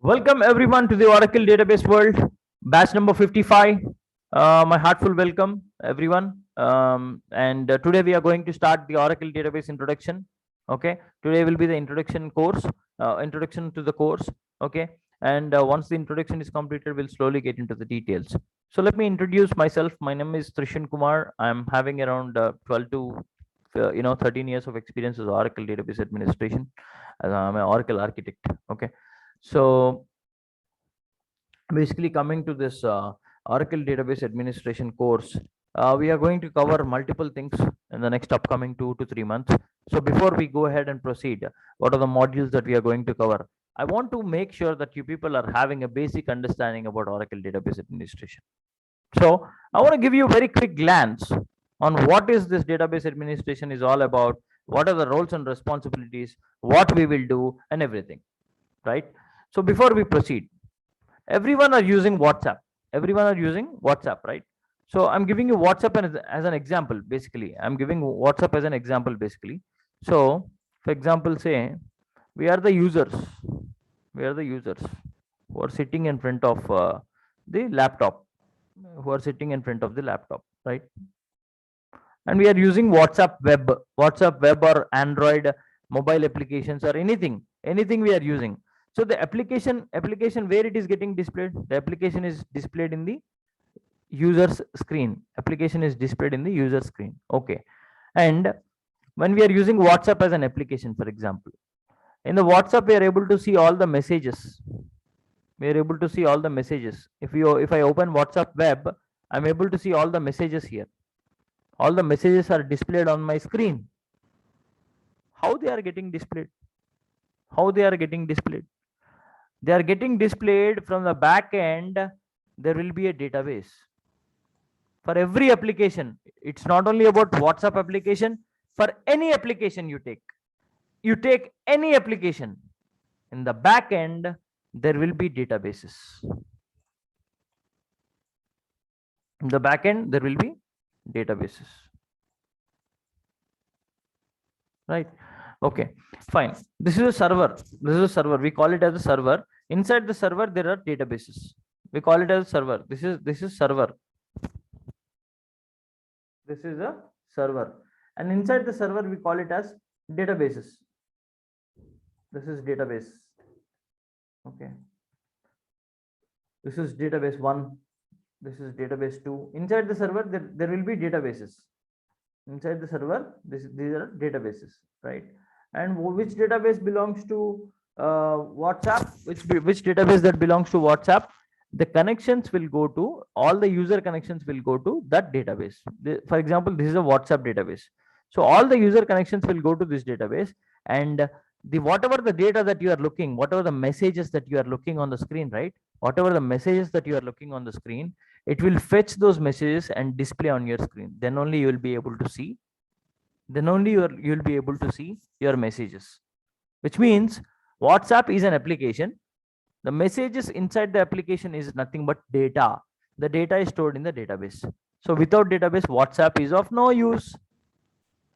Welcome everyone to the Oracle Database World, batch number 55. My heartful welcome everyone. And today we are going to start the Oracle Database introduction. Okay, today will be the introduction course, introduction to the course. Okay, and once the introduction is completed, we'll slowly get into the details. So let me introduce myself. My name is Trishan Kumar. I'm having around 12 to 13 years of experience as Oracle Database Administration. I'm an Oracle architect. Okay. So basically coming to this Oracle Database Administration course, we are going to cover multiple things in the next upcoming 2 to 3 months. So before we go ahead and proceed, what are the modules that we are going to cover? I want to make sure that you people are having a basic understanding about Oracle Database Administration. So I want to give you a very quick glance on what is this database administration is all about, what are the roles and responsibilities, what we will do, and everything, right? So before we proceed, everyone are using WhatsApp. Everyone are using WhatsApp, right? So I'm giving you WhatsApp as an example. Basically, I'm giving WhatsApp as an example. Basically, so for example, say we are the users. We are the users who are sitting in front of the laptop. Who are sitting in front of the laptop, right? And we are using WhatsApp web or Android mobile applications or anything we are using. So the application where it is getting displayed, the application is displayed in the user's screen. Application is displayed in the user screen. Okay. And when we are using WhatsApp as an application, for example, in the WhatsApp we are able to see all the messages. We are able to see all the messages. If I open WhatsApp web, I'm able to see all the messages here. All the messages are displayed on my screen. How they are getting displayed? How they are getting displayed? They are getting displayed from the back end. There will be a database for every application. It's not only about WhatsApp application. For any application you take any application, in the back end there will be databases. In the back end there will be databases, right? Okay, fine. This is a server. We call it as a server. Inside the server there are databases. We call it as a server. This is server. This is a server, and inside the server we call it as databases. This is database. Okay, this is database 1. This is database 2. Inside the server there will be databases. Inside the server these are databases, right? And which database belongs to WhatsApp? Which database that belongs to WhatsApp? The connections will go to, all the user connections will go to that database. For example, this is a WhatsApp database. So all the user connections will go to this database, and the whatever the data that you are looking, whatever the messages that you are looking on the screen, right? Whatever the messages that you are looking on the screen, it will fetch those messages and display on your screen. Then only you will be able to see. Then only you'll be able to see your messages. Which means WhatsApp is an application. The messages inside the application is nothing but data. The data is stored in the database. So without database, WhatsApp is of no use.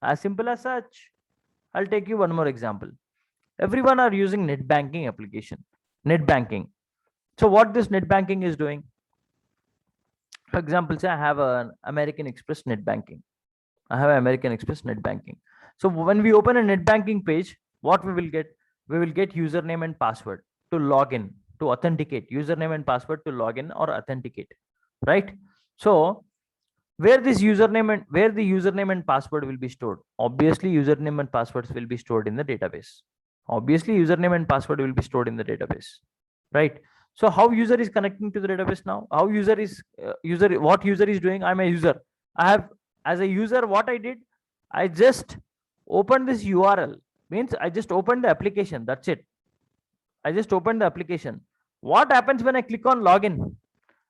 As simple as such. I'll take you one more example. Everyone are using net banking application. Net banking. So what this net banking is doing? For example, say I have an American Express net banking. I have American Express net banking. So when we open a net banking page, what we will get? We will get username and password to log in, to authenticate. Username and password to log in or authenticate, right? So where the username and password will be stored? Obviously, username and passwords will be stored in the database. Obviously, username and password will be stored in the database, right? So how user is connecting to the database now? How what user is doing? I'm a user. As a user, what I did, I just opened this URL. Means I just opened the application. That's it. I just opened the application. What happens when I click on login?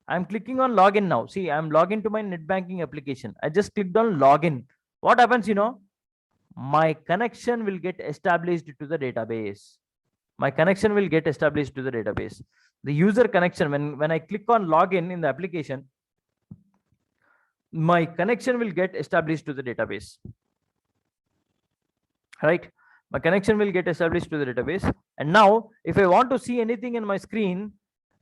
I'm clicking on login now. See, I'm logged to my net banking application. I just clicked on login. What happens, my connection will get established to the database. My connection will get established to the database. The user connection, when I click on login in the application, my connection will get established to the database, right? My connection will get established to the database. And now if I want to see anything in my screen,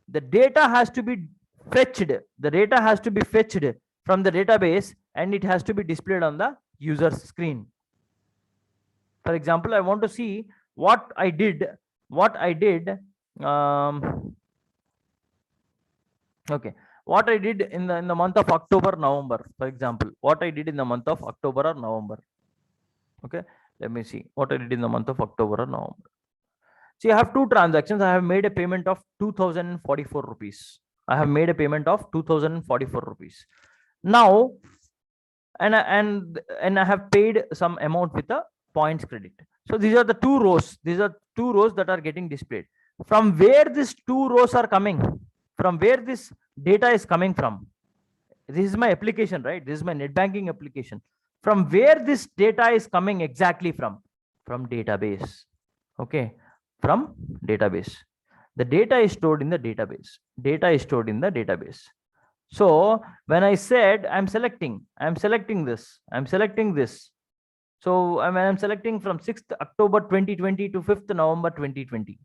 the data has to be fetched. The data has to be fetched from the database and it has to be displayed on the user's screen. For example, I want to see what I did. Okay, what I did in the month of October, November, for example, what I did in the month of October or November. Okay, let me see what I did in the month of October or November. See, I have two transactions. I have made a payment of 2044 rupees. I have made a payment of 2044 rupees. Now, and I have paid some amount with a points credit. So these are the two rows. These are two rows that are getting displayed. From where these two rows are coming, from where this data is coming from. This is my application, right? This is my net banking application. From where this data is coming exactly from database. Okay, from database. The data is stored in the database. Data is stored in the database. So when I said I'm selecting this. So I'm selecting from 6th October 2020 to 5th November 2020.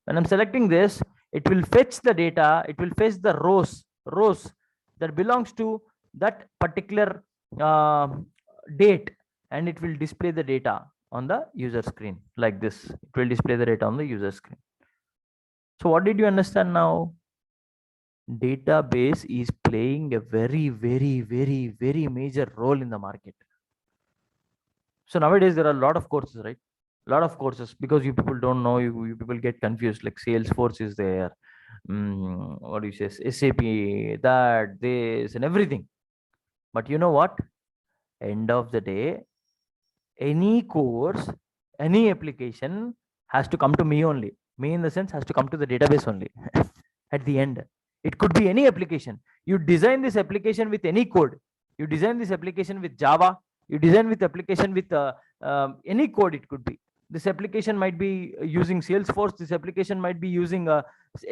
When I'm selecting this, it will fetch the data. It will fetch the rows that belongs to that particular date, and it will display the data on the user screen like this. It will display the data on the user screen. So what did you understand now? Database is playing a very major role in the market. So nowadays there are a lot of courses, right? A lot of courses, because you people don't know, you people get confused, like Salesforce is there, what do you say, SAP, that, this and everything. But you know what? End of the day, any course, any application has to come to me only. Me in the sense has to come to the database only. At the end, it could be any application. You design this application with any code. You design this application with Java. You design with application with any code. It could be. This application might be using Salesforce. This application might be using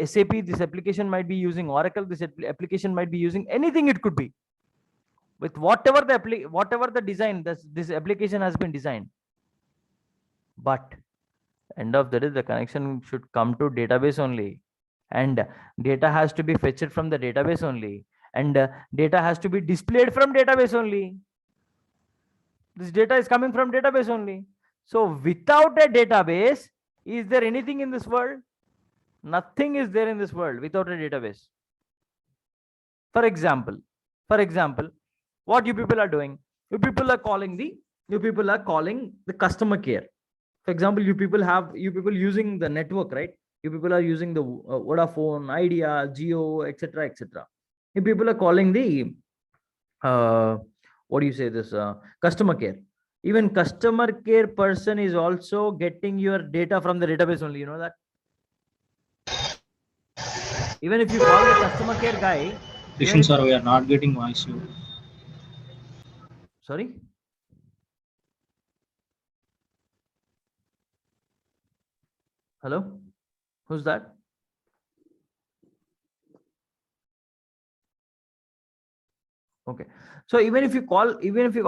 SAP. This application might be using Oracle. This application might be using anything. It could be with whatever the design this application has been designed. But end of the day, the connection should come to database only, and data has to be fetched from the database only, and data has to be displayed from database only. This data is coming from database only. So without a database, is there anything in this world? Nothing is there in this world without a database. For example, what you people are doing? You people are calling the customer care. For example, you people using the network, right? You people are using the Vodafone, Idea, Jio, etc. You people are calling the what do you say, this customer care. Even customer care person is also getting your data from the database only. You know that? Even if you call the customer care guy, Sir, we are not getting voice. sorry. Hello, who's that? Okay, so even if you call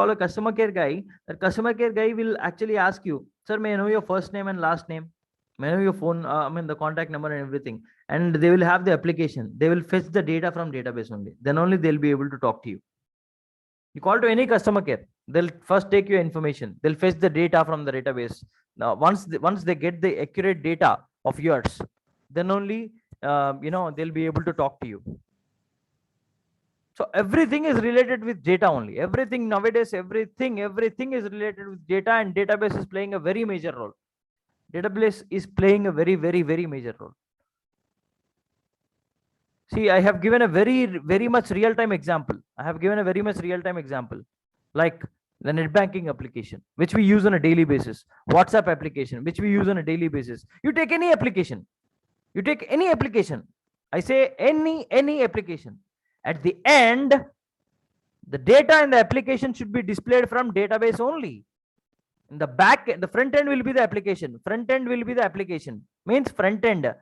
a customer care guy, the customer care guy will actually ask you, sir, may I know your first name and last name? May I know your phone, the contact number and everything. And they will have the application. They will fetch the data from database only. Then only they'll be able to talk to you. You call to any customer care, they'll first take your information. They'll fetch the data from the database. Now, once they get the accurate data of yours, then only they'll be able to talk to you. So everything is related with data only. Everything nowadays, everything is related with data, and database is playing a very major role. Database is playing a very major role. See, I have given a very much real-time example. Like the net banking application, which we use on a daily basis. WhatsApp application, which we use on a daily basis. You take any application. I say any application. At the end, the data in the application should be displayed from database only. In the the front end will be the application. Means front end.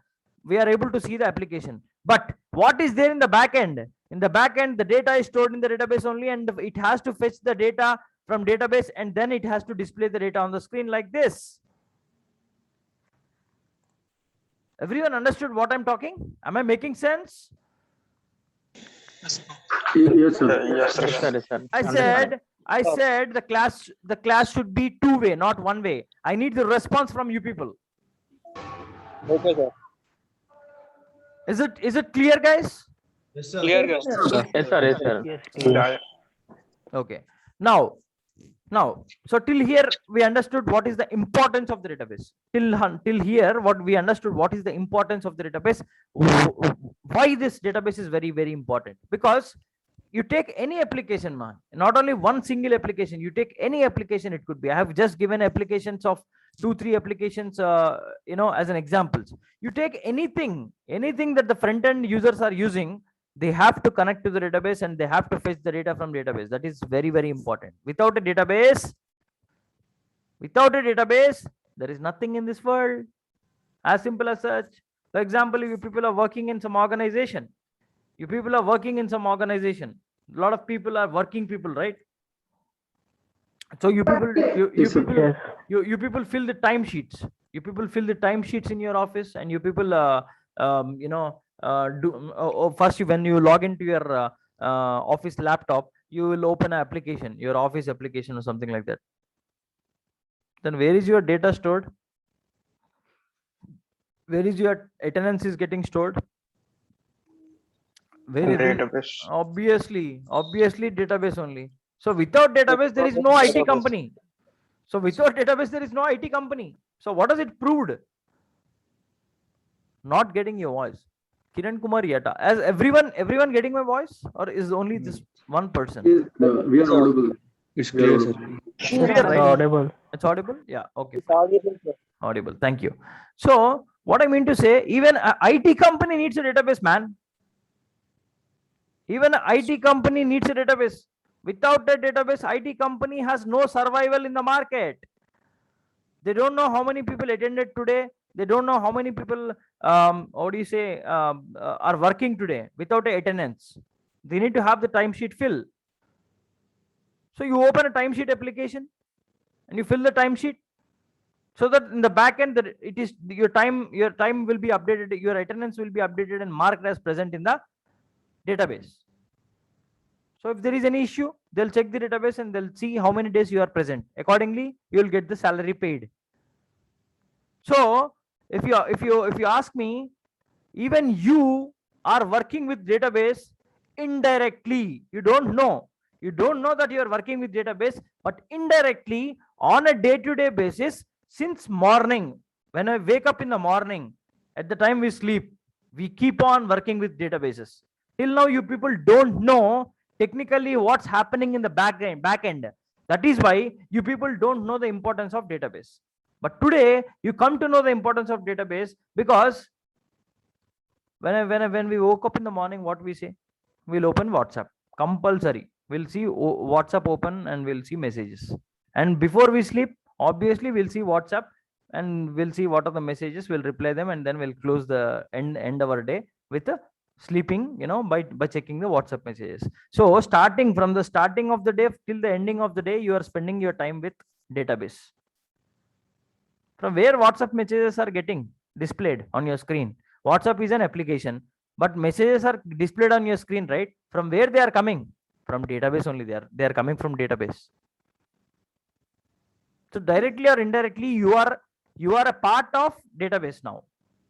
We are able to see the application. But what is there in the back end? In the back end, the data is stored in the database only, and it has to fetch the data from database, and then it has to display the data on the screen like this. Everyone understood what I'm talking? Am I making sense? Yes, sir. Yes, sir. I said the class should be two-way, not one way. I need the response from you people. Okay, sir. Is it clear, guys? Yes, sir. Clear, Yes, sir. sir. Yeah. Okay. Now, so till here we understood what is the importance of the database. Till here, what we understood what is the importance of the database. Why this database is very, very important? Because you take any application, man, not only one single application, you take any application, it could be. I have just given applications of 2-3 applications, as an examples. You take anything that the front end users are using, they have to connect to the database and they have to fetch the data from database. That is very, very important. Without a database, there is nothing in this world. As simple as such. For example, if you people are working in some organization, a lot of people are working people, right? So you people, you people fill the timesheets. You people fill the timesheets in your office, and you people, first when you log into your office laptop, you will open an application, your office application or something like that. Then where is your data stored? Where is your attendance is getting stored? Where is it? Database. Obviously database only. So without database, there is no IT company. So what does it proved? Not getting your voice. Kiran Kumar Yata. As everyone getting my voice, or is only this one person? We are audible. It's clear, sir. Clear, right? Audible. It's audible? Yeah, okay. It's audible, sir. Audible. Thank you. So what I mean to say, even a IT company needs a database, man. Even an IT company needs a database. Without a database, IT company has no survival in the market. They don't know how many people attended today. They don't know how many people, are working today without a attendance. They need to have the timesheet fill. So you open a timesheet application and you fill the timesheet, so that in the back end, that it is your time will be updated, your attendance will be updated and marked as present in the database. So if there is any issue, they'll check the database and they'll see how many days you are present. Accordingly, you will get the salary paid. So if you ask me, even you are working with database indirectly. You don't know that you are working with database, but indirectly on a day-to-day basis, since morning, when I wake up in the morning, at the time we sleep, we keep on working with databases. Till now, you people don't know technically what's happening in the back end. That is why you people don't know the importance of database. But today you come to know the importance of database, because when we woke up in the morning, what we say? We'll open WhatsApp. Compulsory. We'll see WhatsApp open and we'll see messages. And before we sleep, obviously we'll see WhatsApp and we'll see what are the messages. We'll reply them and then we'll close the end of our day with a sleeping, by checking the WhatsApp messages. So starting from the starting of the day till the ending of the day, you are spending your time with database. From where WhatsApp messages are getting displayed on your screen? WhatsApp is an application, but messages are displayed on your screen, right? From where they are coming? From database only. They are coming from database. So directly or indirectly, you are a part of database now.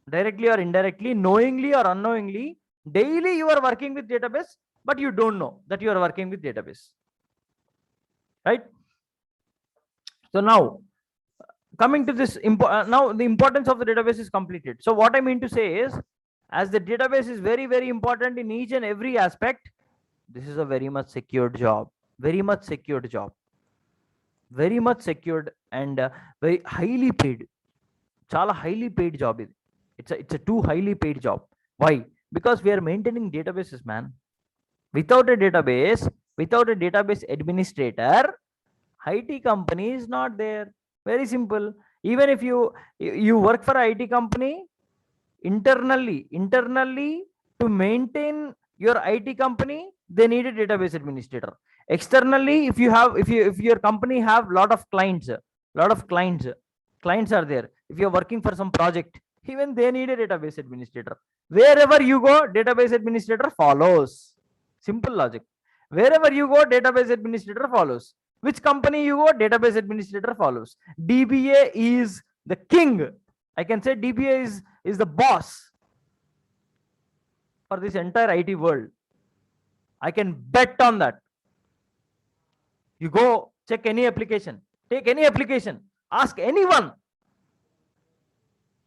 Directly or indirectly, knowingly or unknowingly, daily you are working with database, but you don't know that you are working with database, right? So now coming to this, now the importance of the database is completed. So what I mean to say is, as the database is very, very important in each and every aspect, this is a very much secured job, very much secured and very highly paid. Chala highly paid job. It's a too highly paid job. Why? Because we are maintaining databases, man. Without a database administrator, IT company is not there. Very simple. Even if you work for an IT company, internally to maintain your IT company, they need a database administrator. Externally, if your company have lot of clients are there. If you're working for some project, Even they need a database administrator. Wherever you go, database administrator follows. Simple logic. Wherever you go, database administrator follows. Which company you go, database administrator follows. DBA is the king. I can say DBA is the boss for this entire IT world. I can bet on that. You go check any application, take any application, ask anyone.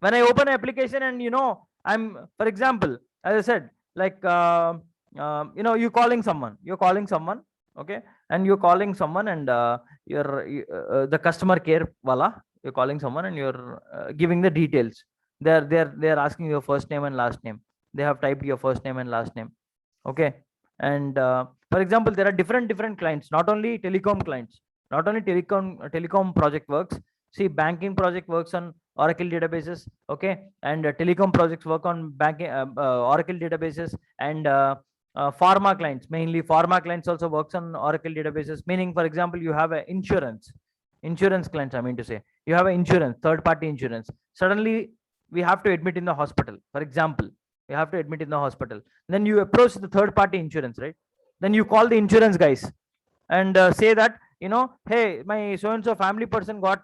When I open an application and I'm, for example, as I said, like you're calling someone, okay, and you're calling someone, and the customer care wala, you're calling someone and you're giving the details. They're asking your first name and last name. They have typed your first name and last name, okay. And for example, there are different clients, not only telecom clients, not only telecom project works. See, banking project works on Oracle databases, okay, and telecom projects work on banking Oracle databases, and pharma clients, mainly pharma clients also works on Oracle databases. Meaning, for example, you have an insurance clients, I mean to say, you have an insurance, third party insurance. Suddenly we have to admit in the hospital, for example, you have to admit in the hospital. Then you approach the third party insurance, right? Then you call the insurance guys and say that, hey, my so and so family person got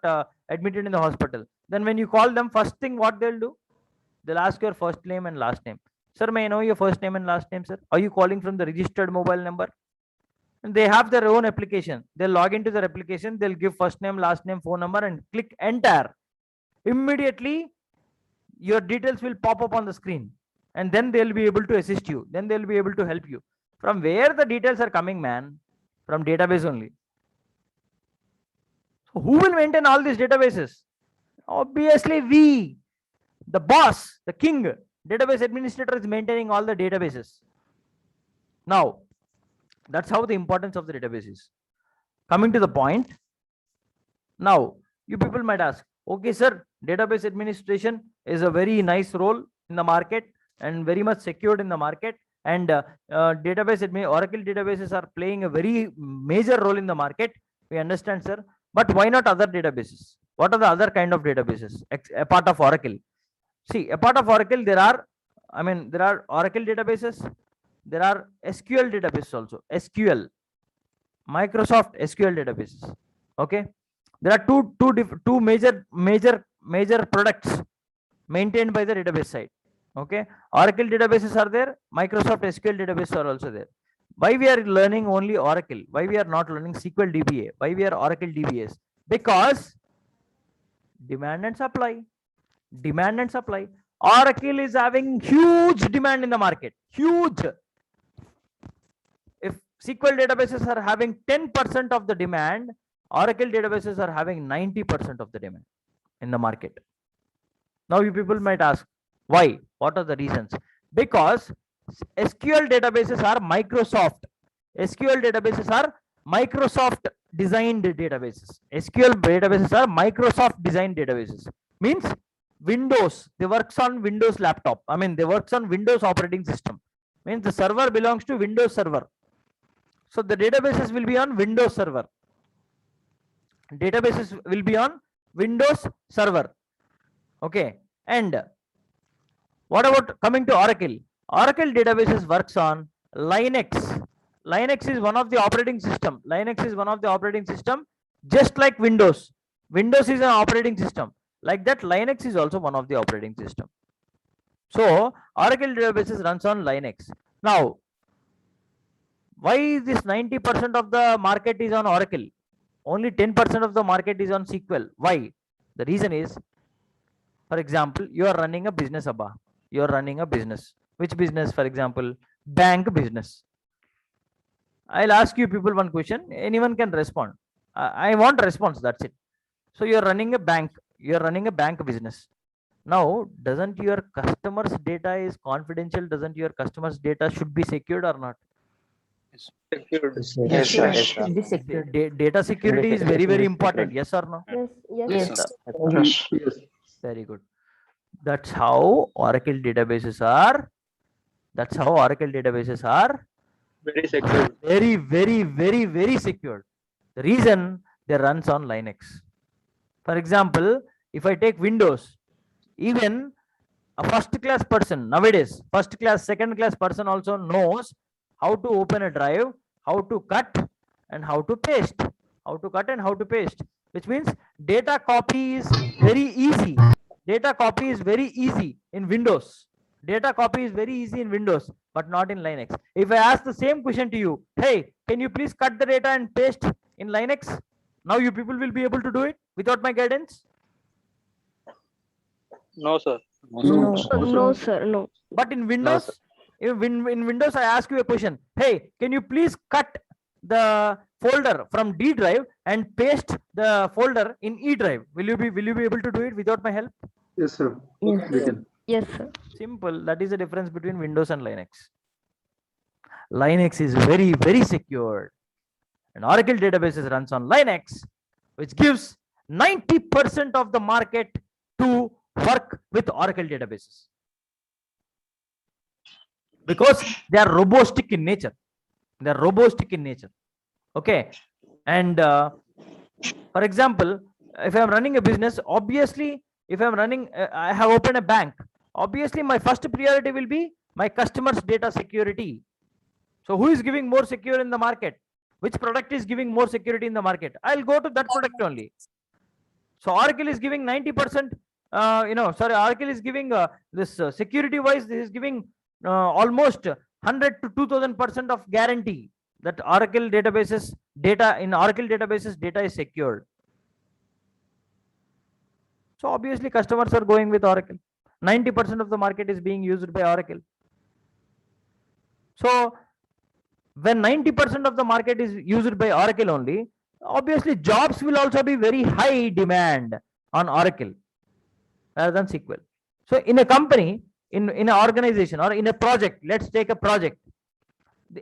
admitted in the hospital. Then when you call them, first thing what they'll do, they'll ask your first name and last name. Sir, may I know your first name and last name, sir? Are you calling from the registered mobile number? And they have their own application. They'll log into their application, they'll give first name, last name, phone number, and click enter. Immediately your details will pop up on the screen, and then they'll be able to assist you. Then they'll be able to help you. From where the details are coming, man? From database only. So who will maintain all these databases? Obviously we, the boss, the king, database administrator is maintaining all the databases. Now, that's how the importance of the database is. Coming to the point, now you people might ask, okay, sir, database administration is a very nice role in the market and very much secured in the market, and Oracle databases are playing a very major role in the market. We understand, sir, but why not other databases? What are the other kind of databases apart of Oracle? See, apart of Oracle, there are Oracle databases, there are SQL databases also, SQL, Microsoft SQL databases, okay. There are two major products maintained by the database side, okay. Oracle databases are there, Microsoft SQL databases are also there. Why we are learning only Oracle? Why we are not learning SQL DBA? Why we are Oracle DBAs? Because demand and supply. Oracle is having huge demand in the market, huge. If SQL databases are having 10% of the demand, Oracle databases are having 90% of the demand in the market. Now you people might ask, why? What are the reasons? Because SQL databases are Microsoft. SQL databases are Microsoft designed databases. SQL databases are Microsoft designed databases. Means Windows, they works on Windows laptop. They works on Windows operating system. Means the server belongs to Windows server. So the databases will be on Windows server. Databases will be on Windows server. Okay. And what about coming to Oracle? Oracle databases works on Linux. Linux is one of the operating system. Linux is one of the operating system, just like Windows. Windows is an operating system. Like that, Linux is also one of the operating system. So Oracle databases runs on Linux. Now, why this 90% of the market is on Oracle? Only 10% of the market is on SQL. Why? The reason is, for example, you are running a business, Abba. You are running a business. Which business? For example, bank business. I'll ask you people one question. Anyone can respond. I want a response. That's it. So you are running a bank. You are running a bank business. Now, doesn't your customers' data is confidential? Doesn't your customers' data should be secured or not? Secured. Yes, sir. Yes, sir. Should be secured. Data security is very, very important. Yes or no? Yes, Yes, sir. Yes. Very good. That's how Oracle databases are. That's how Oracle databases are Very secured. very, very, very, very secured. The reason they runs on Linux. For example, if I take Windows, even a first class person nowadays, first class, second class person also knows how to open a drive, how to cut and how to paste, how to cut and how to paste, which means data copy is very easy. Data copy is very easy in Windows. Data copy is very easy in Windows, but not in Linux. If I ask the same question to you, hey, can you please cut the data and paste in Linux? Now you people will be able to do it without my guidance. No, sir. No, No, sir, no. But in Windows, in Windows, I ask you a question. Hey, can you please cut the folder from D drive and paste the folder in E drive? Will you be able to do it without my help? Yes, sir. Yes, We can. yes, sir. Simple. That is the difference between Windows and Linux. Linux is very, very secure. And Oracle databases runs on Linux, which gives 90% of the market to work with Oracle databases. Because they are robustic in nature. They are robustic in nature. Okay. And for example, if I'm running a business, obviously, if I'm running, I have opened a bank. Obviously, my first priority will be my customers' data security. So who is giving more secure in the market? Which product is giving more security in the market? I'll go to that product only. So Oracle is giving 90%, Oracle is giving this security wise, this is giving almost 100 to 2000% of guarantee that Oracle databases data is secured. So obviously customers are going with Oracle. 90% of the market is being used by Oracle. So when 90% of the market is used by Oracle only, obviously jobs will also be very high demand on Oracle rather than SQL. So in a company, in an organization or in a project, let's take a project.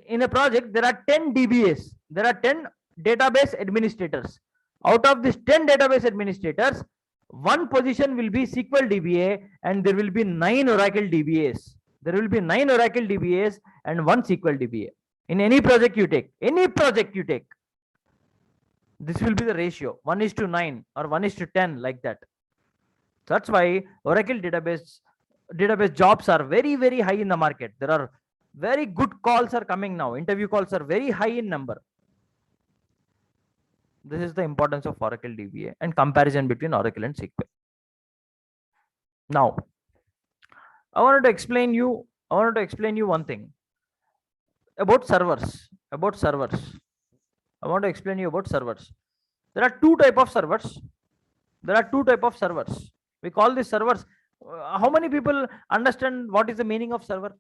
In a project, there are 10 DBAs. There are 10 database administrators. Out of these 10 database administrators, one position will be SQL DBA and there will be 9 Oracle DBAs. There will be 9 Oracle DBAs and 1 SQL DBA. In any project you take, this will be the ratio 1:9 or 1:10, like that. That's why Oracle database jobs are very, very high in the market. There are very good calls are coming now. Interview calls are very high in number. This is the importance of Oracle DBA and comparison between Oracle and SQL. Now, I wanted to explain you one thing about servers. I want to explain you about servers. There are two type of servers. We call these servers. How many people understand what is the meaning of server?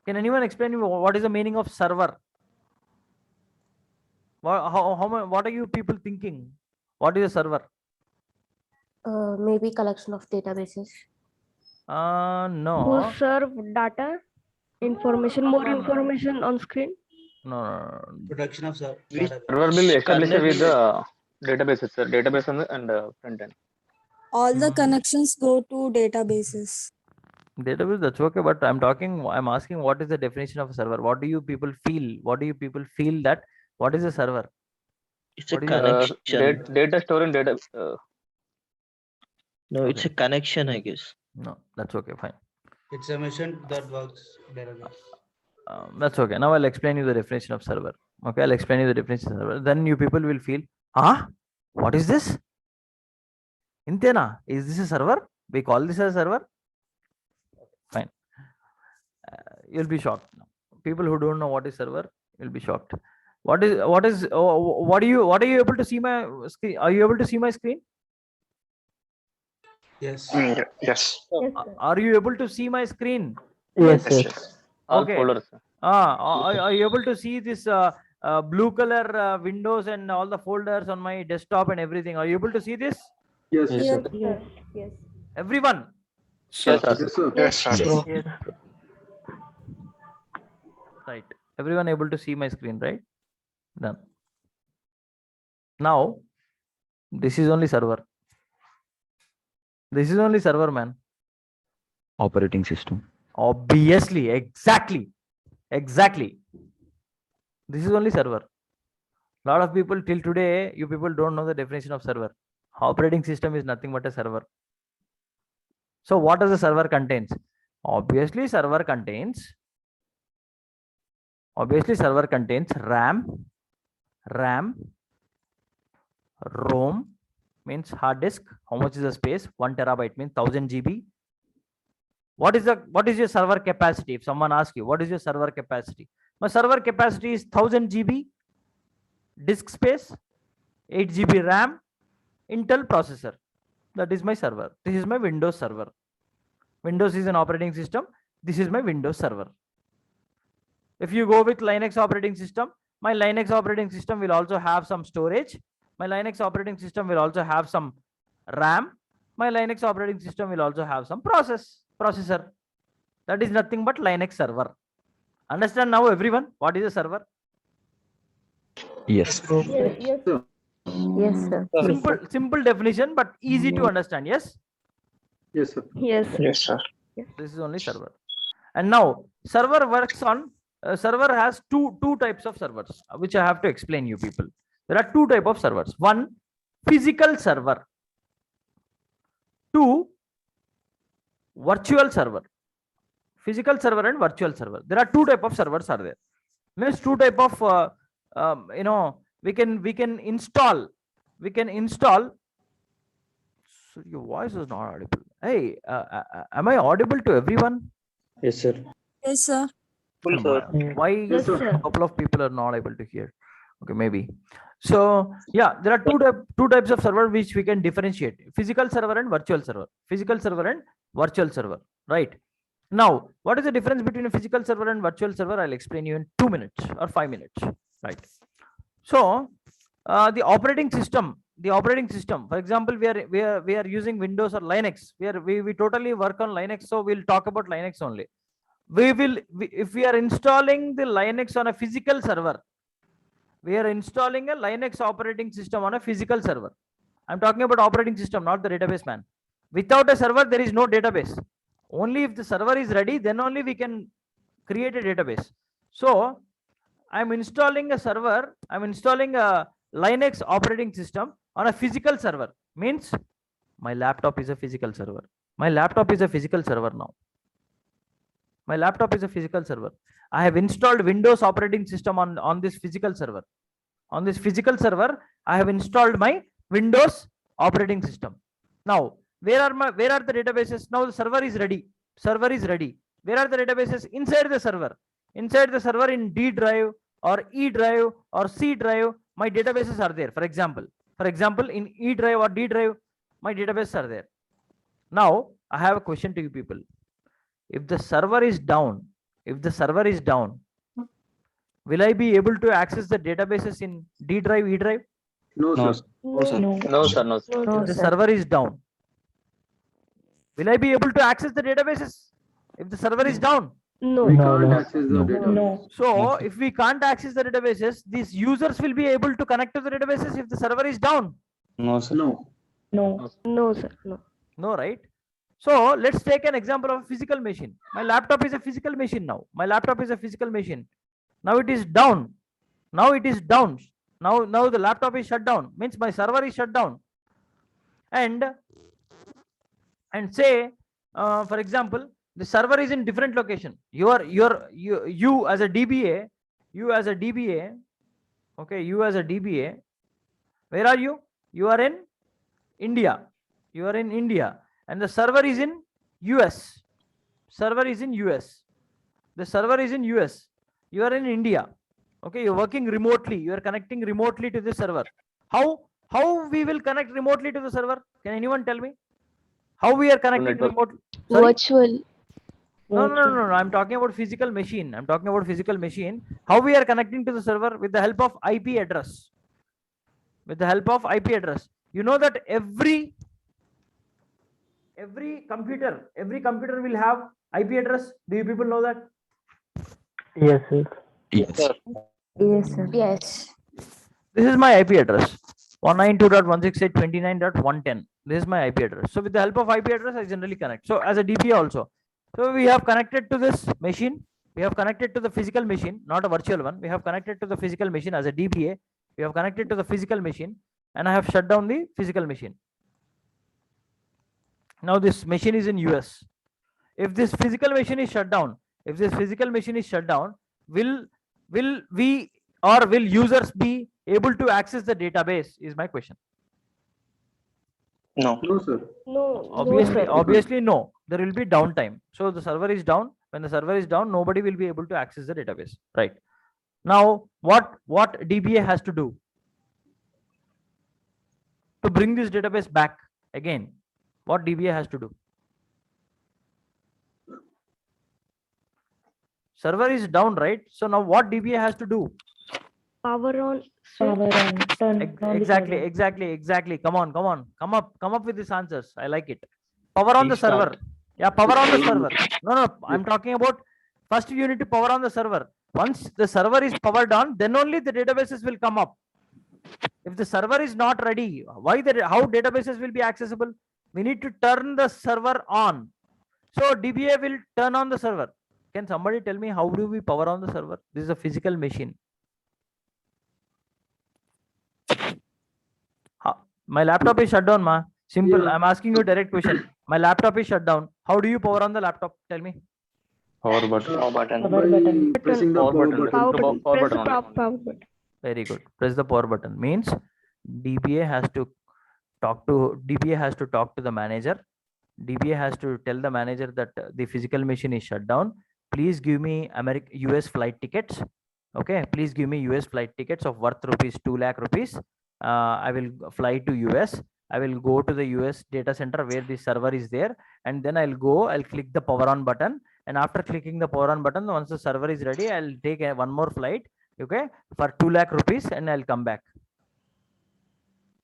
Can anyone explain me what is the meaning of server? What are you people thinking? What is a server? Maybe collection of databases. No. Who serve data, information, more No. information on screen? No. Production of Server database. will establish with the databases, sir. Database and front end. All the connections go to databases. Database, that's okay, but I'm asking what is the definition of a server? What do you people feel? That what is a server? It's a What is connection. Data store in data. No, it's a connection, I guess. No, that's okay, fine. It's a machine that works database. That's okay. Now I'll explain you the definition of server. Okay, I'll explain you the definition of server. Then you people will feel, what is this? Intena, is this a server? We call this a server? Fine. You'll be shocked. People who don't know what is server, you'll be shocked. What are you able to see my screen? Are you able to see my screen? Yes. Yes. Yes, sir. Are you able to see my screen? Yes. All Okay. folders. Are you able to see this blue color windows and all the folders on my desktop and everything? Are you able to see this? Yes, Yes, sir. Yes, yes. Everyone? Yes, sir. Yes, sir. Yes, sir. Yes. Right. Everyone able to see my screen, right? Done. Now, this is only server. This is only server, man. Operating system. Obviously, exactly. This is only server. A lot of people till today, you people don't know the definition of server. Operating system is nothing but a server. So what does the server contains? Obviously server contains RAM, ROM means hard disk. How much is the space? 1 terabyte means 1000 GB. What is your server capacity? If someone asks you, what is your server capacity? My server capacity is 1000 GB disk space, 8 GB RAM, Intel processor. That is my server. This is my Windows server. Windows is an operating system. This is my Windows server. If you go with Linux operating system, my Linux operating system will also have some storage. My Linux operating system will also have some RAM. My Linux operating system will also have some processor. That is nothing but Linux server. Understand now, everyone, what is a server? Yes. Yes, yes, Sir. yes, sir. Simple definition, but easy to understand. Yes, Yes, sir. Yes, sir. Yes, sir. this is only server. And now server works on server has two types of servers, which I have to explain you people. There are two types of servers. One, physical server. Two, virtual server. Physical server and virtual server. There are two types of servers are there. Means two type of we can install. So your voice is not audible. Hey, am I audible to everyone? Yes, sir. Yes, sir. Full, sir. Why Yes, sir. a couple of people are not able to hear? Okay, maybe. So yeah, there are two types of server which we can differentiate: physical server and virtual server. Physical server and virtual server. Right. Now, what is the difference between a physical server and virtual server? I'll explain you in 2 minutes or 5 minutes. Right. So the operating system. For example, we are using Windows or Linux. We totally work on Linux, so we'll talk about Linux only. If we are installing the Linux on a physical server, we are installing a Linux operating system on a physical server. I'm talking about operating system, not the database, man. Without a server, there is no database. Only if the server is ready, then only we can create a database. So I'm installing a server. I'm installing a Linux operating system on a physical server. Means my laptop is a physical server. My laptop is a physical server now. My laptop is a physical server. I have installed Windows operating system on this physical server. On this physical server, I have installed my Windows operating system. Now, where are the databases? Now the server is ready. Server is ready. Where are the databases? Inside the server. Inside the server in D drive or E drive or C drive, my databases are there. For example, in E drive or D drive, my databases are there. Now, I have a question to you people. If the server is down, will I be able to access the databases in D drive, E drive? No, No, sir. No, sir. no, No, sir. No, sir. no, The sir. server is down. Will I be able to access the databases if the server is down? No, We can't access the No. database. So if we can't access the databases, these users will be able to connect to the databases if the server is down. No, sir. No. no, sir. No. No, right? So let's take an example of a physical machine. My laptop is a physical machine now. My laptop is a physical machine. Now it is down. Now it is down. Now the laptop is shut down. Means my server is shut down. And say, for example, the server is in different location. You as a DBA, okay, you as a DBA, where are you? You are in India. And the server is in US. The server is in US. You are in India. Okay, you're working remotely. You are connecting remotely to the server. How we will connect remotely to the server? Can anyone tell me? How we are connecting network. remotely? Sorry? Virtual. No. I'm talking about physical machine. How we are connecting to the server? With the help of IP address. You know that every computer will have IP address. Do you people know that? Yes. Yes, sir. Yes. This is my IP address. 192.168.29.110. This is my IP address. So with the help of IP address, I generally connect. So as a DBA also. So we have connected to this machine. We have connected to the physical machine, not a virtual one. We have connected to the physical machine as a DBA. We have connected to the physical machine and I have shut down the physical machine. Now this machine is in US. If this physical machine is shut down, will we or will users be able to access the database is my question. No. No, sir. No, Obviously no, there will be downtime. So the server is down. When the server is down, nobody will be able to access the database, right? Now what DBA has to do to bring this database back again? What DBA has to do? Server is down, right? So now what DBA has to do? power on, turn Exactly. Come on. Come up with these answers. I like it. Power on the server. Yeah, power on the server. No, I'm talking about first you need to power on the server. Once the server is powered on, then only the databases will come up. If the server is not ready, how databases will be accessible? We need to turn the server on. So DBA will turn on the server. Can somebody tell me how do we power on the server? This is a physical machine. My laptop is shut down, ma. Simple. Yeah. I'm asking you a direct question. My laptop is shut down. How do you power on the laptop? Tell me. Power button. No button. By pressing the Power power button. button. power Power button, button press the only. power button. Very good. Press the power button. Means DBA has to talk to the manager. DBA has to tell the manager that the physical machine is shut down. Please give me US flight tickets. Okay. Please give me US flight tickets of worth rupees 2 lakh rupees. I will fly to US. I will go to the US data center where the server is there, and then I'll click the power on button. And after clicking the power on button, once the server is ready, I'll take one more flight, okay, for 2 lakh rupees, and I'll come back.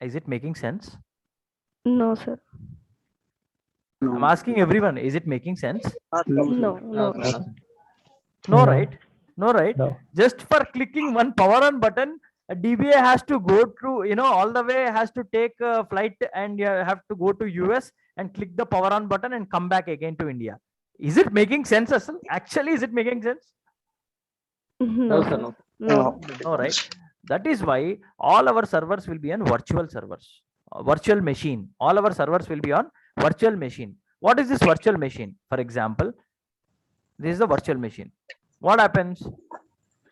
Is it making sense? No, sir. I'm asking everyone, is it making sense? No. No, right? No, right? No. Just for clicking one power on button, a DBA has to go through, all the way, has to take a flight, and you have to go to US and click the power on button and come back again to India. Is it making sense, Asal? Actually, is it making sense? No, sir, no. No. No, right? That is why all our servers will be on virtual servers, virtual machine. All our servers will be on virtual machine. What is this virtual machine? For example, this is the virtual machine. What happens?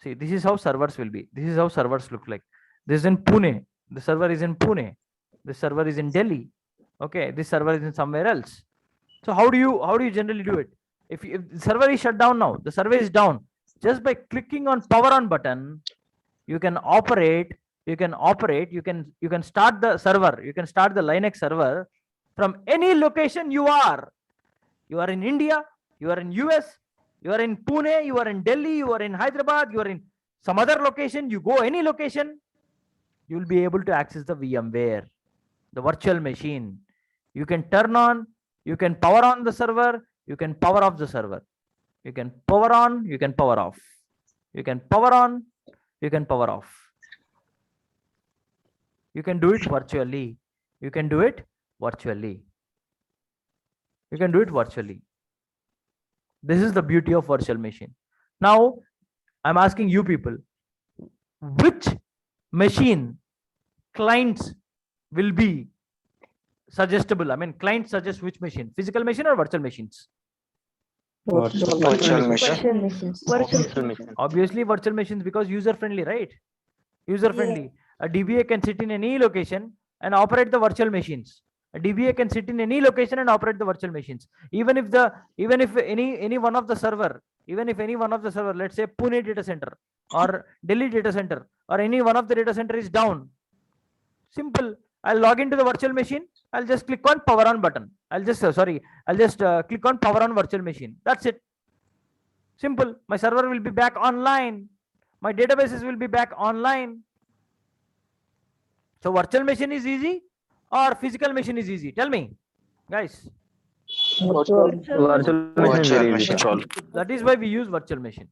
See, this is how servers will be. This is how servers look like. This is in Pune. The server is in Pune. The server is in Delhi. Okay, this server is in somewhere else. So how do you generally do it? If the server is shut down now, the server is down. Just by clicking on power on button, you can operate. You can start the server. You can start the Linux server from any location you are. You are in India. You are in US. You are in Pune, you are in Delhi, you are in Hyderabad, you are in some other location, you go any location, you will be able to access the VMware, the virtual machine. You can turn on, you can power on the server, you can power off the server. You can power on, you can power off. You can power on, you can power off. You can do it virtually. You can do it virtually. You can do it virtually. This is the beauty of virtual machine. Now, I'm asking you people, which machine clients will be suggestible? I mean, clients suggest which machine, physical machine or virtual machines? Virtual machine. Virtual machine. Obviously, virtual machines, because user friendly, right? User friendly. A DBA can sit in any location and operate the virtual machines. A DBA can sit in any location and operate the virtual machines. Even if any one of the server, let's say Pune data center or Delhi data center, or any one of the data center is down, simple. I'll log into the virtual machine. I'll just click on power on button. I'll just click on power on virtual machine. That's it. Simple. My server will be back online. My databases will be back online. So virtual machine is easy or physical machine is easy? Tell me, guys. Virtual machine. Virtual. That is why we use virtual machine.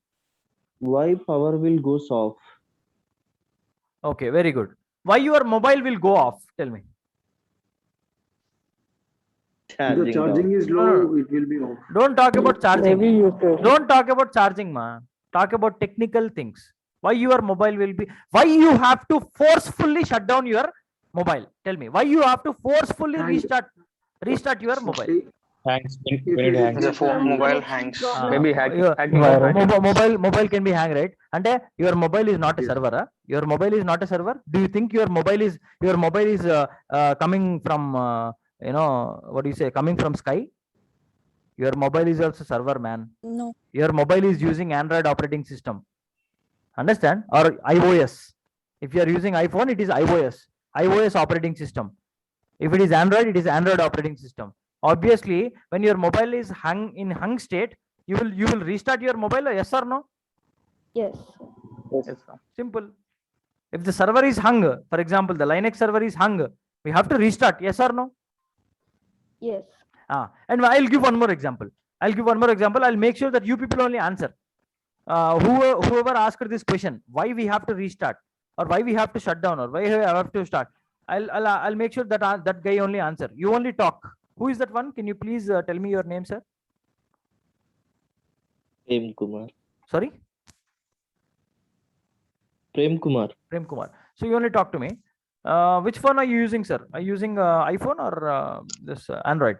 Why power will goes off? Okay, very good. Why your mobile will go off? Tell me. If the charging is low, it will be off. Don't talk about charging. Maybe you could. Don't talk about charging, ma. Talk about technical things. Why your mobile will be? Why you have to forcefully shut down your mobile? Tell me. Why you have to forcefully Hang. Restart your mobile. If The phone mobile connection hangs. problem. Maybe hacking. Mobile can be hang, right? And your mobile is not a Yes. server. Your mobile is not a server. Do you think your mobile is coming from what do you say, coming from sky? Your mobile is also server, man. No. Your mobile is using Android operating system. Understand? Or iOS. If you are using iPhone, it is iOS operating system. If it is Android, it is Android operating system. Obviously, when your mobile is hung state, you will restart your mobile, yes or no? Yes. Yes, sir. Simple. If the server is hung, for example, the Linux server is hung, we have to restart, yes or no? Yes. And I'll give one more example. I'll make sure that you people only answer. Whoever asked this question, why we have to restart, or why we have to shut down, or why we have to start, I'll make sure that that guy only answer. You only talk. Who is that one? Can you please tell me your name, sir? Prem Kumar. Sorry, Prem Kumar. Prem Kumar. So you only talk to me. Which phone are you using, sir? Are you using iPhone or this Android?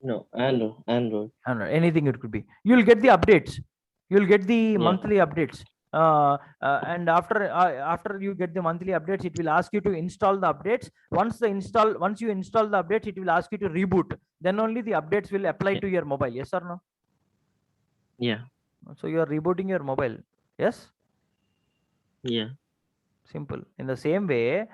No, Android. Android. Anything it could be. You'll get the updates. You'll get the monthly updates. And after you get the monthly updates, it will ask you to install the updates. Once you install the updates, it will ask you to reboot. Then only the updates will apply to your mobile. Yes or no? Yeah. So you are rebooting your mobile. Yes. Yeah. Simple. In the same way,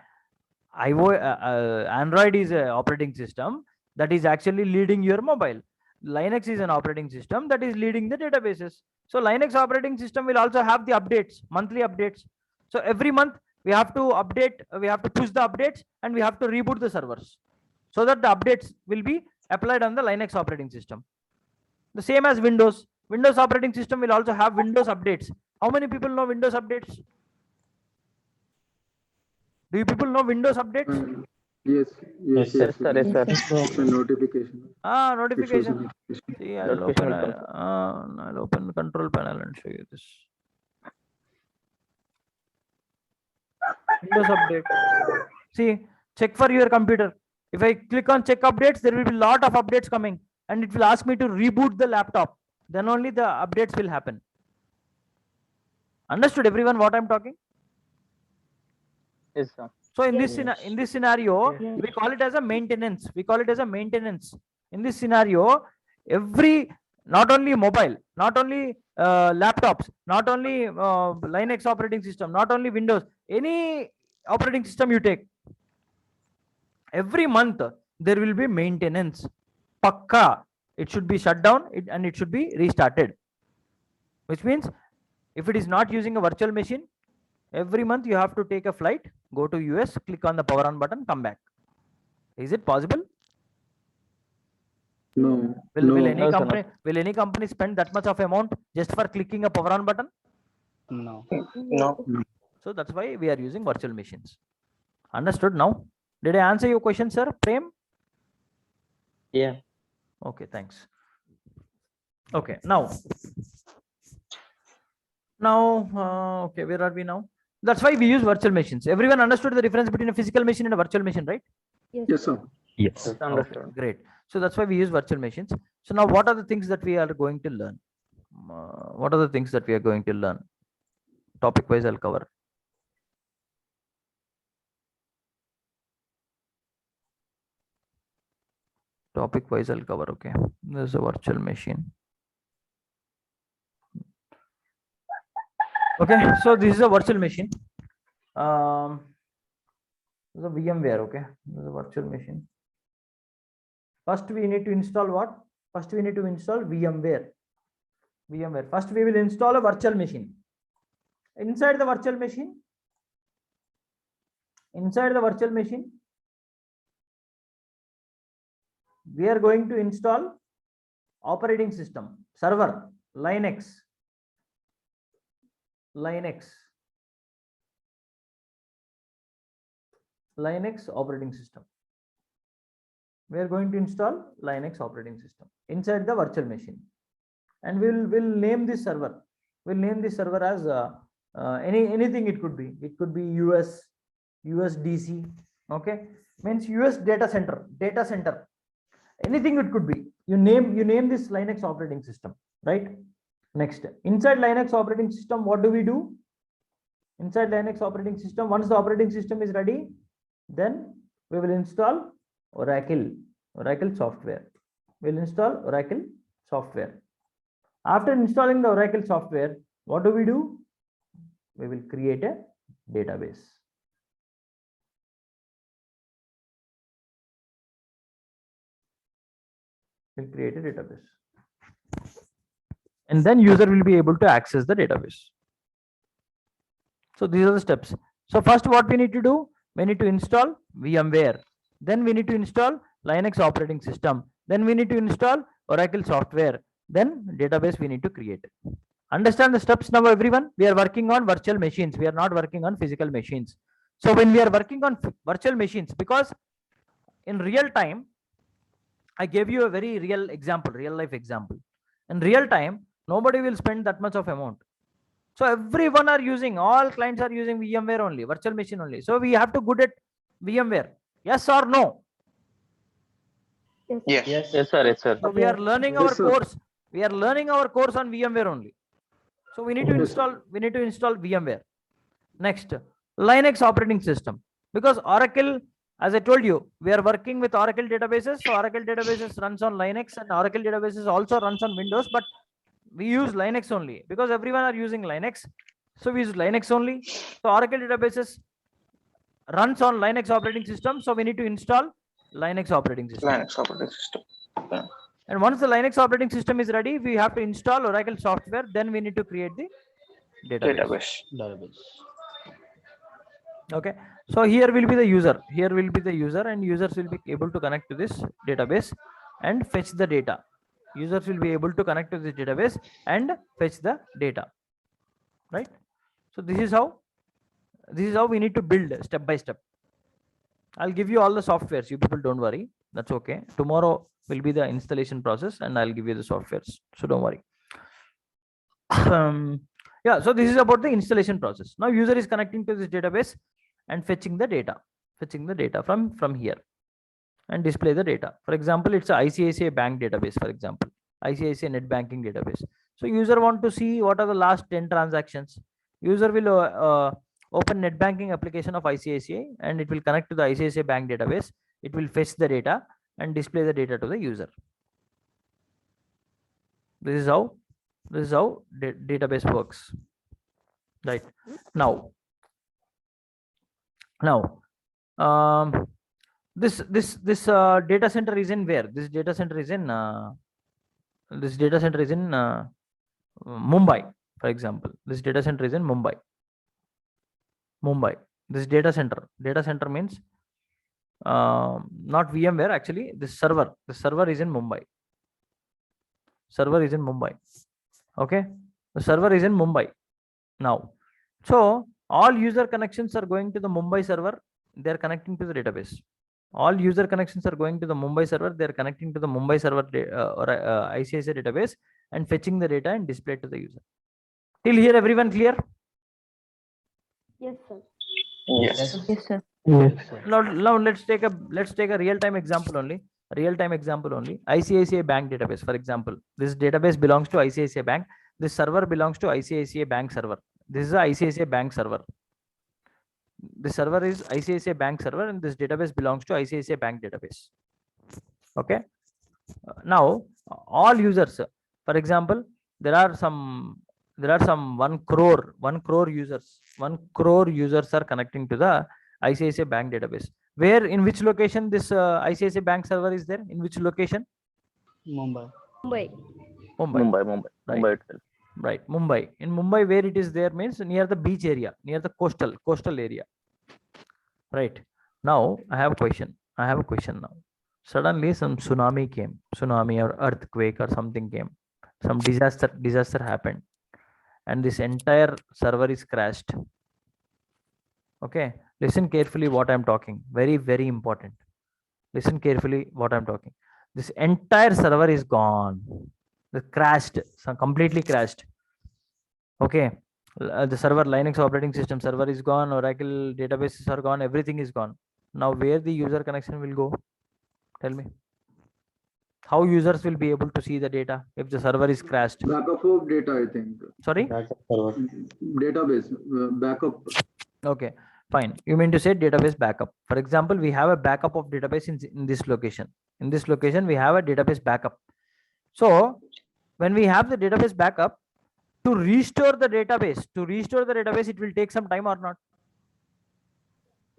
Android is an operating system that is actually leading your mobile. Linux is an operating system that is leading the databases. So Linux operating system will also have the updates, monthly updates. So every month we have to update, we have to push the updates, and we have to reboot the servers so that the updates will be applied on the Linux operating system. The same as Windows. Windows operating system will also have Windows updates. How many people know Windows updates? Do you people know Windows updates? Yes, Yes, sir. It's a notification. Notification. See, I'll Notification open, will I'll open the control panel and show you this. Windows update. See, check for your computer. If I click on check updates, there will be a lot of updates coming, and it will ask me to reboot the laptop. Then only the updates will happen. Understood, everyone, what I'm talking? Yes, sir. So in Yes. this scenario, Yes. we call it as a maintenance. In this scenario, not only mobile, not only laptops, not only Linux operating system, not only Windows, any operating system you take, every month there will be maintenance. Pakka, it should be shut down and it should be restarted. Which means if it is not using a virtual machine, every month you have to take a flight, go to US, click on the power on button, come back. Is it possible? No. Will No. any company spend that much of amount just for clicking a power on button? No. No. So that's why we are using virtual machines. Understood now? Did I answer your question, sir? Prem? Yeah. Okay, thanks. Okay, now, okay, where are we now? That's why we use virtual machines. Everyone understood the difference between a physical machine and a virtual machine, right? Yes, sir. Yes. Understood. Great. So that's why we use virtual machines. So now what are the things that we are going to learn? What are the things that we are going to learn? Topic wise, I'll cover. Topic wise, I'll cover. Okay. There's a virtual machine. Okay. So this is a virtual machine. The VMware. Okay. This is a virtual machine. First, we need to install what? First, we need to install VMware. First, we will install a virtual machine. Inside the virtual machine, we are going to install operating system, server, Linux operating system. We are going to install Linux operating system inside the virtual machine, and we'll name this server. We'll name this server as anything. It could be USDC. Okay, means US data center. anything it could be. You name this Linux operating system, right? Next, inside Linux operating system, what do we do? Inside Linux operating system, once the operating system is ready, then we will install Oracle software. We'll install Oracle software. After installing the Oracle software, what do? We will create a database. We'll create a database. And then user will be able to access the database. So these are the steps. So first what we need to do, we need to install VMware. Then we need to install Linux operating system. Then we need to install Oracle software. Then database we need to create. Understand the steps now, everyone? We are working on virtual machines. We are not working on physical machines. So when we are working on virtual machines, because in real time, I gave you a very real example, real life example. In real time, nobody will spend that much of amount. So everyone are using, all clients are using VMware only, virtual machine only. So we have to good at VMware. Yes or no? Yes. Yes. Yes, sir. Yes, sir. So we are learning our Yes, sir. course. We are learning our course on VMware only. So we need to install VMware. Next, Linux operating system. Because Oracle, as I told you, we are working with Oracle databases. So Oracle databases runs on Linux and Oracle databases also runs on Windows, but we use Linux only because everyone are using Linux. So we use Linux only. So Oracle databases runs on Linux operating system. So we need to install Linux operating system. Linux operating system. And once the Linux operating system is ready, we have to install Oracle software. Then we need to create the database. Database. Okay. So here will be the user. Here will be the user, and users will be able to connect to this database and fetch the data. Users will be able to connect to this database and fetch the data. Right. So this is how we need to build step by step. I'll give you all the softwares. You people don't worry. That's okay. Tomorrow will be the installation process and I'll give you the softwares. So don't worry. Yeah, so this is about the installation process. Now user is connecting to this database and fetching the data from here and display the data. For example, it's a ICICI bank database, for example, ICICI net banking database. So user want to see what are the last 10 transactions. User will open net banking application of ICICI and it will connect to the ICICI bank database. It will fetch the data and display the data to the user. This is how database works. Right. Now this data center is in where? This data center is in Mumbai, for example. This data center is in Mumbai. This data center means not VMware, actually. The server is in Mumbai. Okay, the server is in Mumbai now. So all user connections are going to the Mumbai server. They are connecting to the database. All user connections are going to the Mumbai server. They are connecting to the Mumbai server or ICICI database and fetching the data and display to the user. Till here, everyone clear? Yes, sir. Yes. Yes, sir. Yes. Now let's take a real-time example only. ICICI bank database, for example. This database belongs to ICICI bank. This server belongs to ICICI bank server. This is the ICICI bank server. This server is ICICI bank server and this database belongs to ICICI bank database. Okay. Now all users, for example, there are some 1 crore users. 1 crore users are connecting to the ICICI bank database. Where, in which location this ICICI bank server is there? In which location? Mumbai. Mumbai. Right. itself. Right, Mumbai. In Mumbai, where it is there means near the beach area, near the coastal area. Right. Now I have a question now. Suddenly some tsunami came, or earthquake or something came. Some disaster happened, and this entire server is crashed. Okay, listen carefully what I'm talking. Very, very important. Listen carefully what I'm talking. This entire server is gone. Crashed, completely crashed. Okay, the server, Linux operating system server is gone, Oracle databases are gone, everything is gone. Now where the user connection will go? Tell me. How users will be able to see the data if the server is crashed? Backup of data, I think. Sorry? Database, backup. Okay, fine. You mean to say database backup. For example, we have a backup of database in this location. In this location, we have a database backup. So when we have the database backup, to restore the database, it will take some time or not?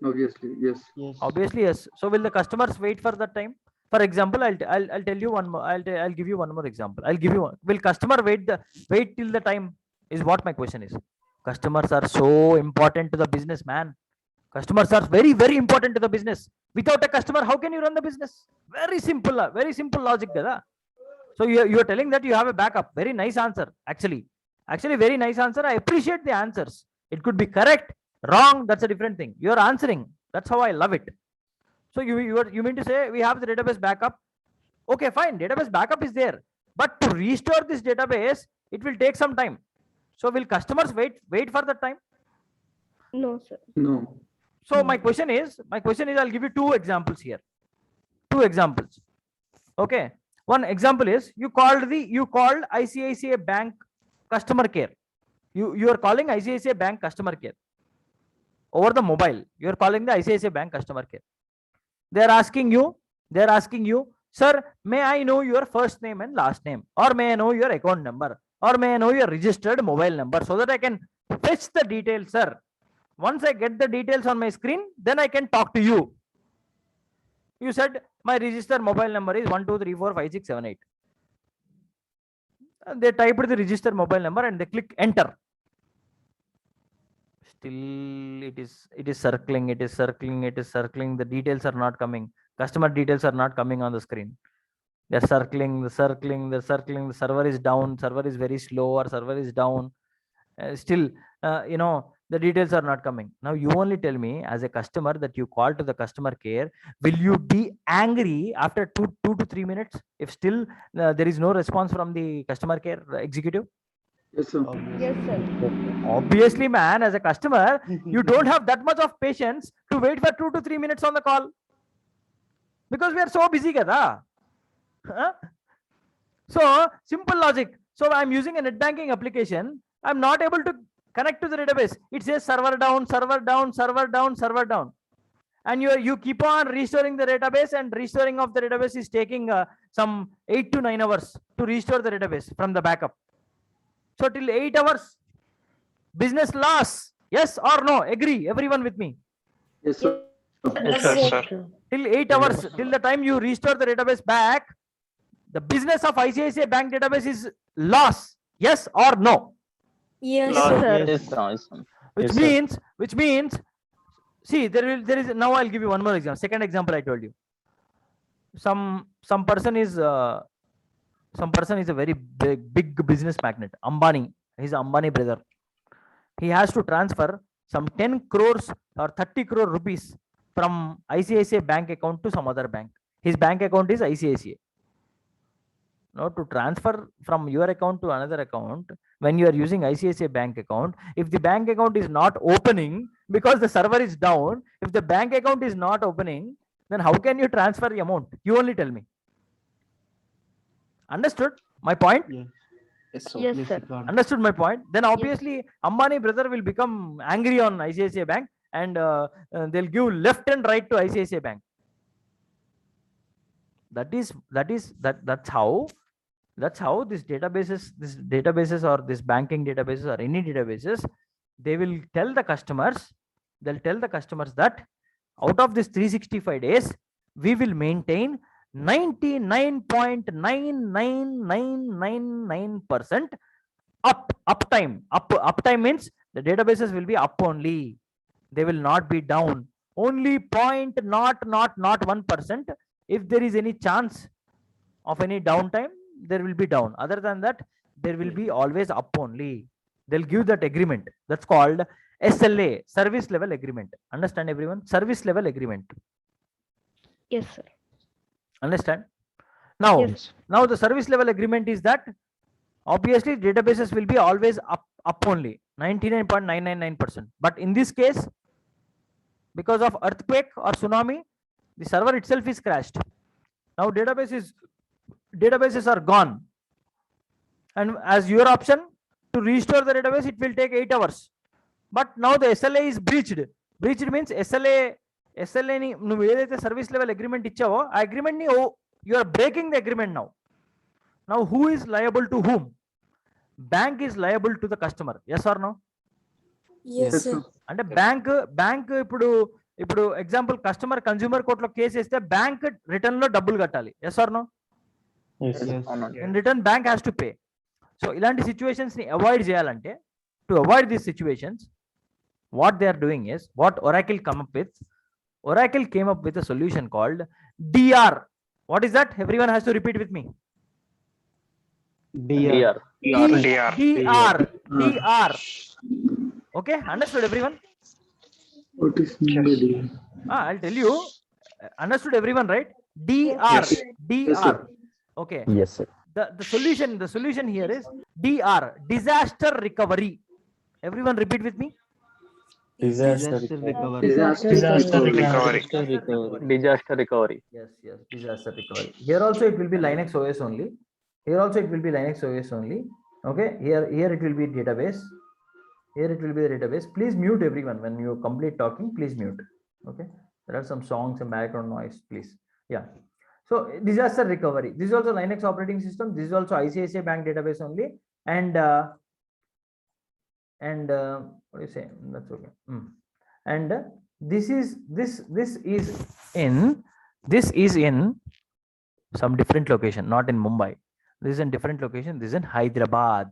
Obviously, yes. Obviously, yes. So will the customers wait for that time? For example, I'll tell you one more. I'll give you one more example. I'll give you one. Will customer wait till the time? Is what my question is. Customers are so important to the business, man. Customers are very, very important to the business. Without a customer, how can you run the business? Very simple logic, Gada. So you are telling that you have a backup. Very nice answer, actually. Actually, very nice answer. I appreciate the answers. It could be correct, wrong. That's a different thing. You are answering. That's how I love it. So you mean to say we have the database backup? Okay, fine. Database backup is there, but to restore this database, it will take some time. So will customers wait for that time? No, sir. No. So my question is, I'll give you two examples here. Two examples. Okay. One example is you called ICICI Bank customer care. You are calling ICICI Bank customer care over the mobile. You are calling the ICICI Bank customer care. They are asking you, sir, may I know your first name and last name, or may I know your account number, or may I know your registered mobile number so that I can fetch the details, sir. Once I get the details on my screen, then I can talk to you. You said my registered mobile number is 12345678. They typed the registered mobile number and they click enter. Still it is circling. The details are not coming. Customer details are not coming on the screen. They're circling. The server is down. Server is very slow, or server is down. Still, the details are not coming. Now you only tell me, as a customer, that you call to the customer care. Will you be angry after 2 to 3 minutes if still there is no response from the customer care executive? Yes, sir. Yes, sir. Obviously, man, as a customer, you don't have that much of patience to wait for 2 to 3 minutes on the call, because we are so busy, kada. Huh? So simple logic. So I'm using a net banking application. I'm not able to connect to the database. It says server down, and you keep on restoring the database, and restoring of the database is taking some 8 to 9 hours to restore the database from the backup. So till 8 hours, business loss. Yes or no? Agree, everyone with me? Yes, sir. Yes, sir. Till 8 hours, till the time you restore the database back, the business of ICICI Bank database is loss. Yes or no? Yes, Lord. sir. Yes. Which means, see, there is, now I'll give you one more example. Second example I told you. Some person is a very big business magnate. Ambani. He's Ambani brother. He has to transfer some 10 crores or 30 crore rupees from ICICI Bank account to some other bank. His bank account is ICICI. Now, to transfer from your account to another account, when you are using ICICI Bank account, if the bank account is not opening because the server is down, if the bank account is not opening, then how can you transfer the amount? You only tell me. Understood my point? Yes, sir. Yes, sir. Understood my point? Then obviously Ambani brother will become angry on ICICI Bank, and they'll give left and right to ICICI Bank. That's how this databases or this banking databases or any databases, they will tell the customers, that out of this 365 days, we will maintain 99.99999% uptime. Uptime means the databases will be up only. They will not be down. Only 0.001%. If there is any chance of any downtime, there will be down. Other than that, there will be always up only. They'll give that agreement. That's called SLA, service level agreement. Understand, everyone? Service level agreement. Yes, sir. Understand? Now, Yes. now the service level agreement is that obviously databases will be always up only, 99.999%. But in this case, because of earthquake or tsunami, the server itself is crashed. Now database is databases are gone. And as your option to restore the database, it will take 8 hours. But now the SLA is breached. Breached means SLA ni నువ్వు ఏదైతే service level agreement ఇచ్చావో ఆ agreement ని you are breaking the agreement now. Now who is liable to whom? Bank is liable to the customer. Yes or no? Yes, sir. అంటే bank ఇప్పుడు example customer consumer కోర్టులో case వేస్తే bank return లో డబ్బులు కట్టాలి. Yes or no? In return bank has to pay. So ఇలాంటి situations ని avoid చేయాలంటే, to avoid these situations, what they are doing is, what Oracle came up with a solution called DR. What is that? Everyone has to repeat with me. DR. DR. Okay, understood everyone? What is meant? I'll tell you. Understood everyone, right? DR. Yes. DR. Yes, sir. Okay. Yes, sir. The solution here is DR, disaster recovery. Everyone repeat with me. Disaster recovery. Disaster recovery. Disaster recovery. Yes, disaster recovery. Here also it will be Linux OS only. Okay, here it will be database. Here it will be the database. Please mute everyone when you complete talking. Please mute. Okay, there are some songs and background noise. Please, yeah. So disaster recovery. This is also Linux operating system. This is also ICICI Bank database only. And what do you say? That's okay. And this is in some different location, not in Mumbai. This is in different location. This is in Hyderabad.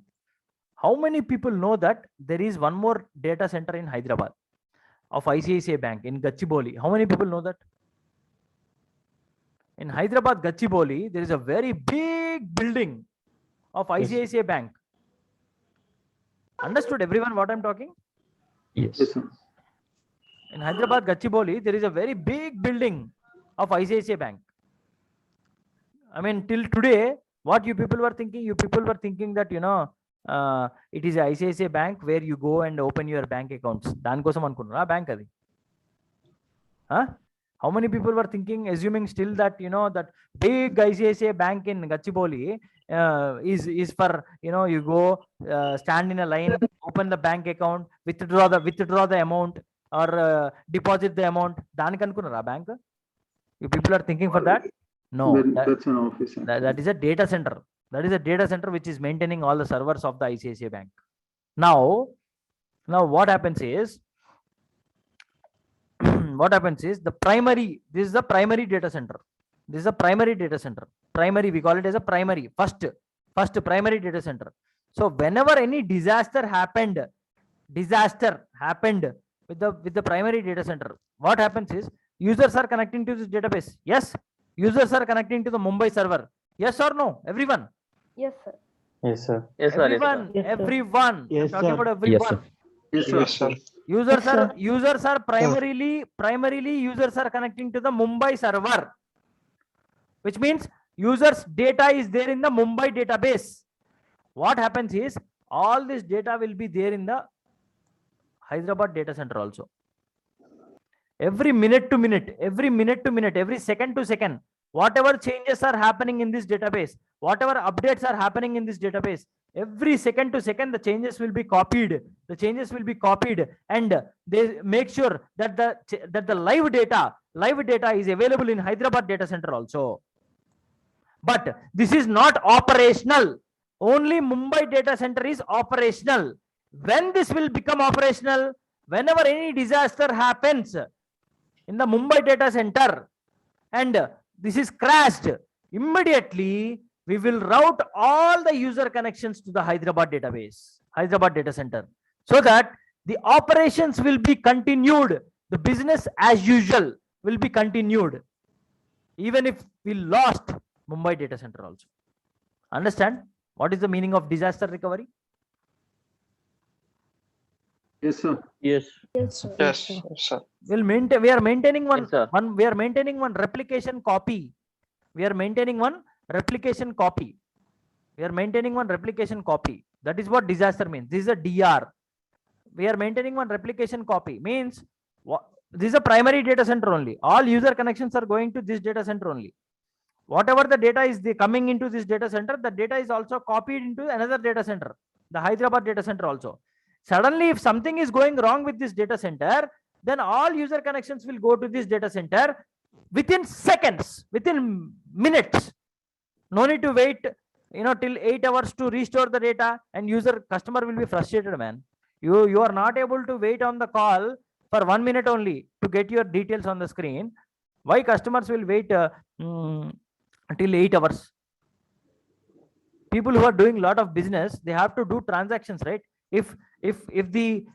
How many people know that there is one more data center in Hyderabad of ICICI Bank in Gachibowli? How many people know that? In Hyderabad, Gachibowli, there is a very big building of ICICI Bank. Understood everyone what I'm talking? Yes, sir. In Hyderabad, Gachibowli, there is a very big building of ICICI Bank. I mean, till today, what you people were thinking? You people were thinking that, it is ICICI Bank where you go and open your bank accounts. Dan kosam anukunnara bank adi. Huh? How many people were thinking, assuming still that, that big ICICI Bank in Gachibowli is for, you go stand in a line, open the bank account, withdraw the amount or deposit the amount. Daniki anukunnara bank? You people are thinking for that? No, That's an office. that is a data center. That is a data center which is maintaining all the servers of the ICICI Bank. Now what happens is, this is the primary data center. This is a primary data center. Primary, we call it as a primary, first primary data center. So whenever any disaster happened with the primary data center, what happens is, users are connecting to this database. Yes, users are connecting to the Mumbai server. Yes or no, everyone? Yes, sir. Yes, sir. Yes, sir. Everyone. Yes, I'm talking about everyone. Yes, sir. Users are primarily users are connecting to the Mumbai server, which means users data is there in the Mumbai database. What happens is, all this data will be there in the Hyderabad data center also. Every minute to minute, every second to second, whatever changes are happening in this database, whatever updates are happening in this database, every second to second, the changes will be copied. And they make sure that the live data is available in Hyderabad data center also. But this is not operational. Only Mumbai data center is operational. When this will become operational? Whenever any disaster happens in the Mumbai data center and this is crashed, immediately we will route all the user connections to the Hyderabad database, Hyderabad data center, so that the operations will be continued. The business as usual will be continued, even if we lost Mumbai data center also. Understand what is the meaning of disaster recovery? Yes, sir. Yes. Yes, sir. Yes, sir. We are maintaining Yes, sir. we are maintaining one replication copy. We are maintaining one replication copy. That is what disaster means. This is a DR. We are maintaining one replication copy. Means this is a primary data center only. All user connections are going to this data center only. whatever the data is coming into this data center, the data is also copied into another data center, the Hyderabad data center also. Suddenly, if something is going wrong with this data center, then all user connections will go to this data center within seconds, within minutes. No need to wait, till 8 hours to restore the data, and customer will be frustrated, man. You are not able to wait on the call for 1 minute only to get your details on the screen. Why customers will wait until 8 hours? People who are doing a lot of business, they have to do transactions, right? If ICICI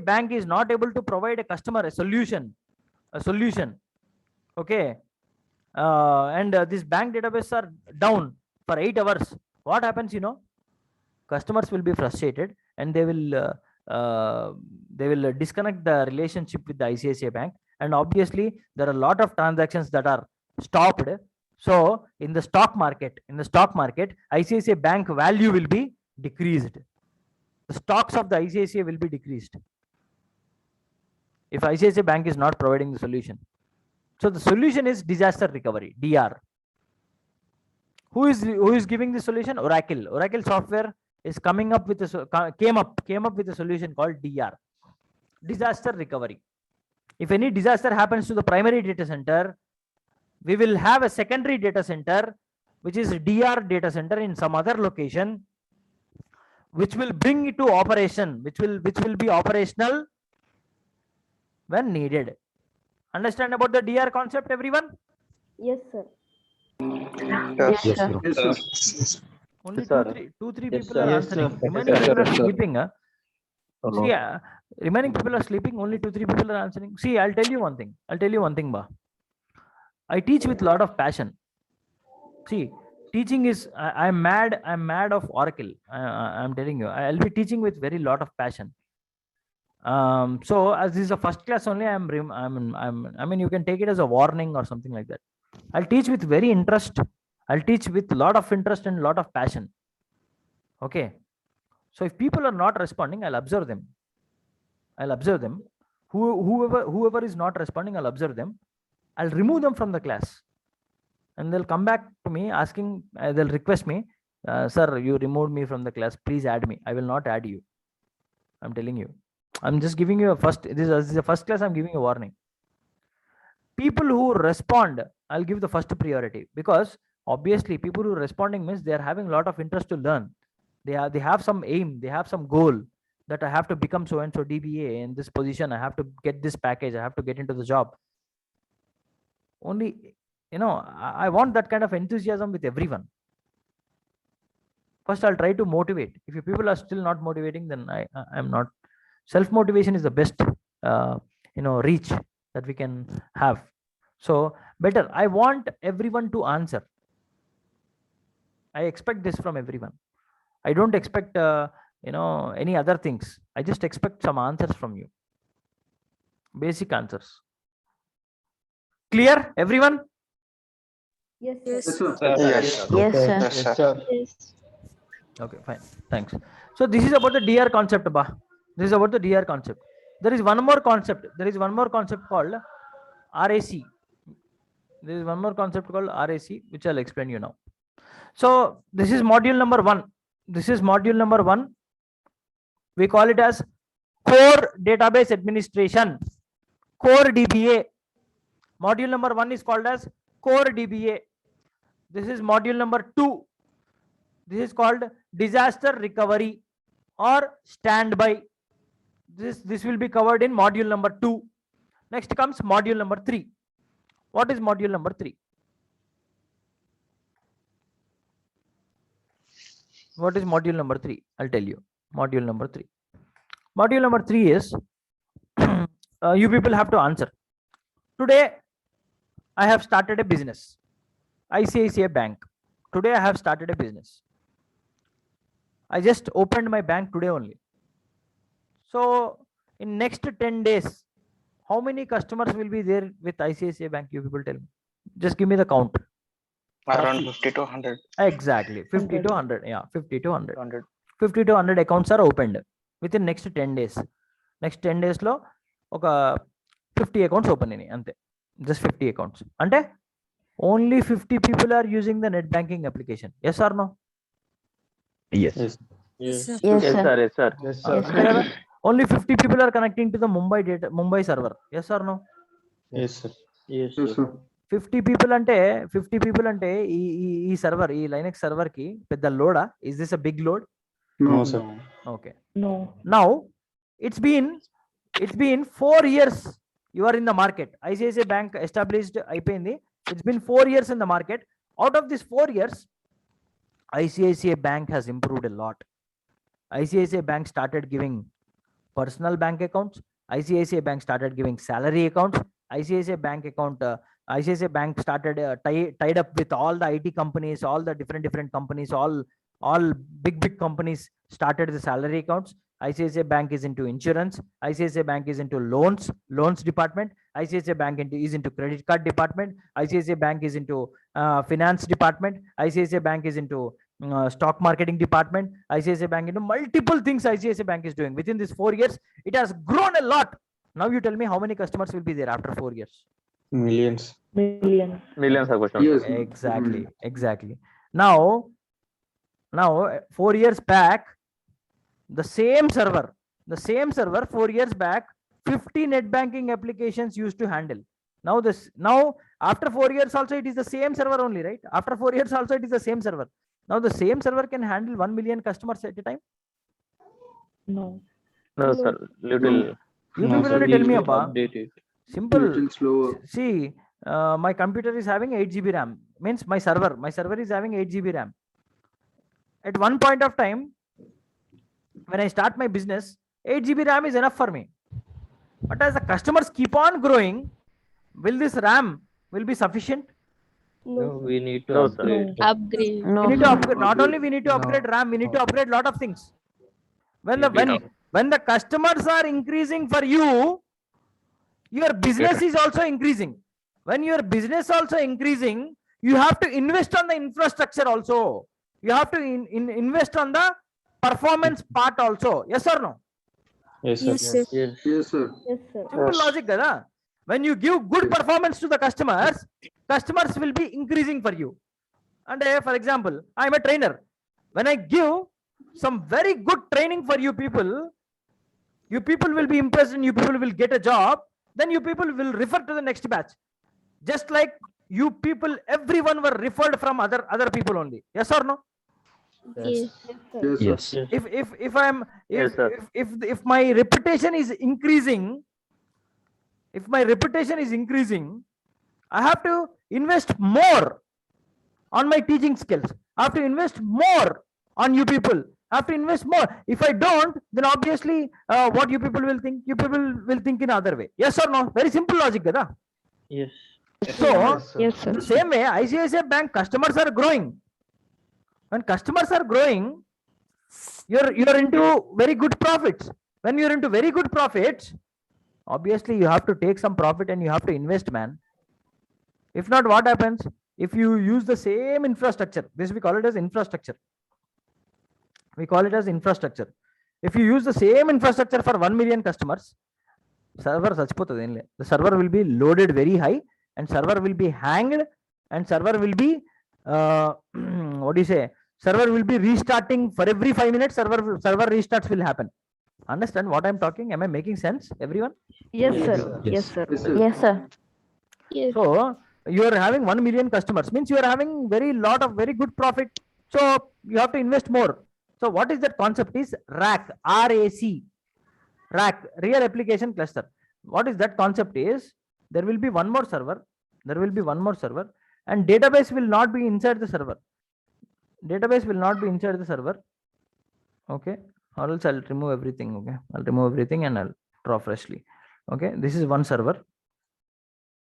Bank is not able to provide a customer a solution, okay, and this bank database are down for 8 hours, what happens? Customers will be frustrated, and they will disconnect the relationship with the ICICI Bank, and obviously there are a lot of transactions that are stopped. So in the stock market, ICICI Bank value will be decreased. The stocks of the ICICI will be decreased if ICICI Bank is not providing the solution. So the solution is disaster recovery, DR. Who is giving the solution? Oracle. Oracle software is came up with a solution called DR, disaster recovery. If any disaster happens to the primary data center, we will have a secondary data center, which is DR data center in some other location, which will bring it to operation, which will be operational when needed. Understand about the DR concept, everyone? Yes, sir. Yes, sir. Yes, sir. Only Yes, sir. two, three Yes, people sir. are Yes, answering. sir. Remaining Yes, sir. people are Yes, sir. sleeping. See, remaining people are sleeping. Only 2-3 people are answering. See, I'll tell you one thing. Ba. I teach with a lot of passion. See, teaching is, I'm mad of Oracle. I'm telling you, I'll be teaching with very lot of passion. So as this is a first class only, I mean, you can take it as a warning or something like that. I'll teach with very interest. I'll teach with a lot of interest and a lot of passion. Okay. So if people are not responding, I'll observe them. Whoever is not responding, I'll observe them. I'll remove them from the class, and they'll come back to me asking, they'll request me, sir, you removed me from the class, please add me. I will not add you. I'm telling you. I'm just giving you this is the first class, I'm giving you a warning. People who respond, I'll give the first priority, because obviously people who are responding means they are having a lot of interest to learn. They have some aim, they have some goal that I have to become so and so DBA in this position. I have to get this package. I have to get into the job. Only, I want that kind of enthusiasm with everyone. First, I'll try to motivate. If you people are still not motivating, then I'm not. Self-motivation is the best, reach that we can have. So better, I want everyone to answer. I expect this from everyone. I don't expect, any other things. I just expect some answers from you. Basic answers. Clear, everyone? Yes, Yes. sir. Yes, sir. Yes, sir. Yes, sir. Yes, sir. Yes. Okay, fine. Thanks. So this is about the DR concept, This is about the DR concept. There is one more concept. There is one more concept called RAC. There is one more concept called RAC, which I'll explain you now. So this is module number 1. This is module number 1. We call it as core database administration, core DBA. Module number 1 is called as core DBA. This is module number 2. This is called disaster recovery or standby. This will be covered in module number 2. Next comes module number 3. What is module number 3? What is module number 3? I'll tell you. Module number 3. Module number 3 is you people have to answer. Today, I have started a business. ICICI Bank. Today, I have started a business. I just opened my bank today only. So, in next 10 days, how many customers will be there with ICICI Bank? You people tell me. Just give me the count. Around 50 to 100. Exactly. 50 to 100. Yeah, 50 to 100. 100. 50 to 100 accounts are opened within next 10 days. Next 10 days lo oka 50 accounts open ini ante. Just 50 accounts. Ante only 50 people are using the net banking application. Yes or no? Yes. Yes, sir. Yes, sir. Yes, sir. Yes, Wherever only 50 people are connecting to the Mumbai server. Yes or no? Yes, sir. Yes, sir. 50 people అంటే ఈ server ఈ Linux server కి పెద్ద లోడా? Is this a big load? No, sir. Okay. No. Now it's been 4 years you are in the market. ICICI Bank established అయిపోయింది. It's been 4 years in the market. Out of these 4 years, ICICI Bank has improved a lot. ICICI Bank started giving personal bank accounts. ICICI Bank started giving salary accounts. ICICI Bank started tied up with all the IT companies, all the different companies, all big companies started the salary accounts. ICICI Bank is into insurance. ICICI Bank is into loans department. ICICI Bank is into credit card department. ICICI Bank is into finance department. ICICI Bank is into stock marketing department. ICICI Bank into multiple things ICICI Bank is doing. Within these 4 years, it has grown a lot. Now you tell me how many customers will be there after 4 years? Millions. Millions. Millions of questions. Yes. Exactly. Now 4 years back, the same server 4 years back, 50 net banking applications used to handle. Now after 4 years also it is the same server only, right? After 4 years also it is the same server. Now the same server can handle 1 million customers at a time. No. No, sir. Little. You No, people sir. only tell me about simple. Little slower. See, my computer is having 8 GB RAM. Means my server is having 8 GB RAM. At one point of time, when I start my business, 8 GB RAM is enough for me. But as the customers keep on growing, will this RAM will be sufficient? No. We need to No, sir. upgrade. Upgrade. We need to upgrade. Not only we need to upgrade RAM, we need to upgrade lot of things. When the customers are increasing for you, your business is also increasing. When your business also increasing, you have to invest on the infrastructure also. You have to invest on the performance part also. Yes or no? Yes, sir. Yes, sir. Yes, sir. Yes, sir. Simple logic kada. When you give good performance to the customers will be increasing for you. And for example, I am a trainer. When I give some very good training for you people will be impressed and you people will get a job. Then you people will refer to the next batch. Just like you people, everyone were referred from other people only. Yes or no? Yes, sir. Yes, sir. Yes, sir. If my reputation is increasing, I have to invest more on my teaching skills. I have to invest more on you people. I have to invest more. If I don't, then obviously what you people will think? You people will think in other way. Yes or no? Very simple logic, kada? Yes. So Yes, sir. the same way, ICICI Bank customers are growing. When customers are growing, you're into very good profits. When you're into very good profits, obviously you have to take some profit and you have to invest, man. If not, what happens? If you use the same infrastructure, this we call it as infrastructure. If you use the same infrastructure for 1 million customers, server the server will be loaded very high and server will be hanged and server will be what do you say? Server will be restarting for every 5 minutes. Server restarts will happen. Understand what I'm talking? Am I making sense, everyone? Yes, sir. Yes, sir. Yes, sir. Yes, sir. Yes. So you are having 1 million customers, means you are having lot of very good profit. So you have to invest more. So what is that concept? Is RAC, RAC, real application cluster. What is that concept? Is there will be one more server, and database will not be inside the server. Okay, or else I'll remove everything. Okay, I'll remove everything and I'll draw freshly. Okay, this is one server.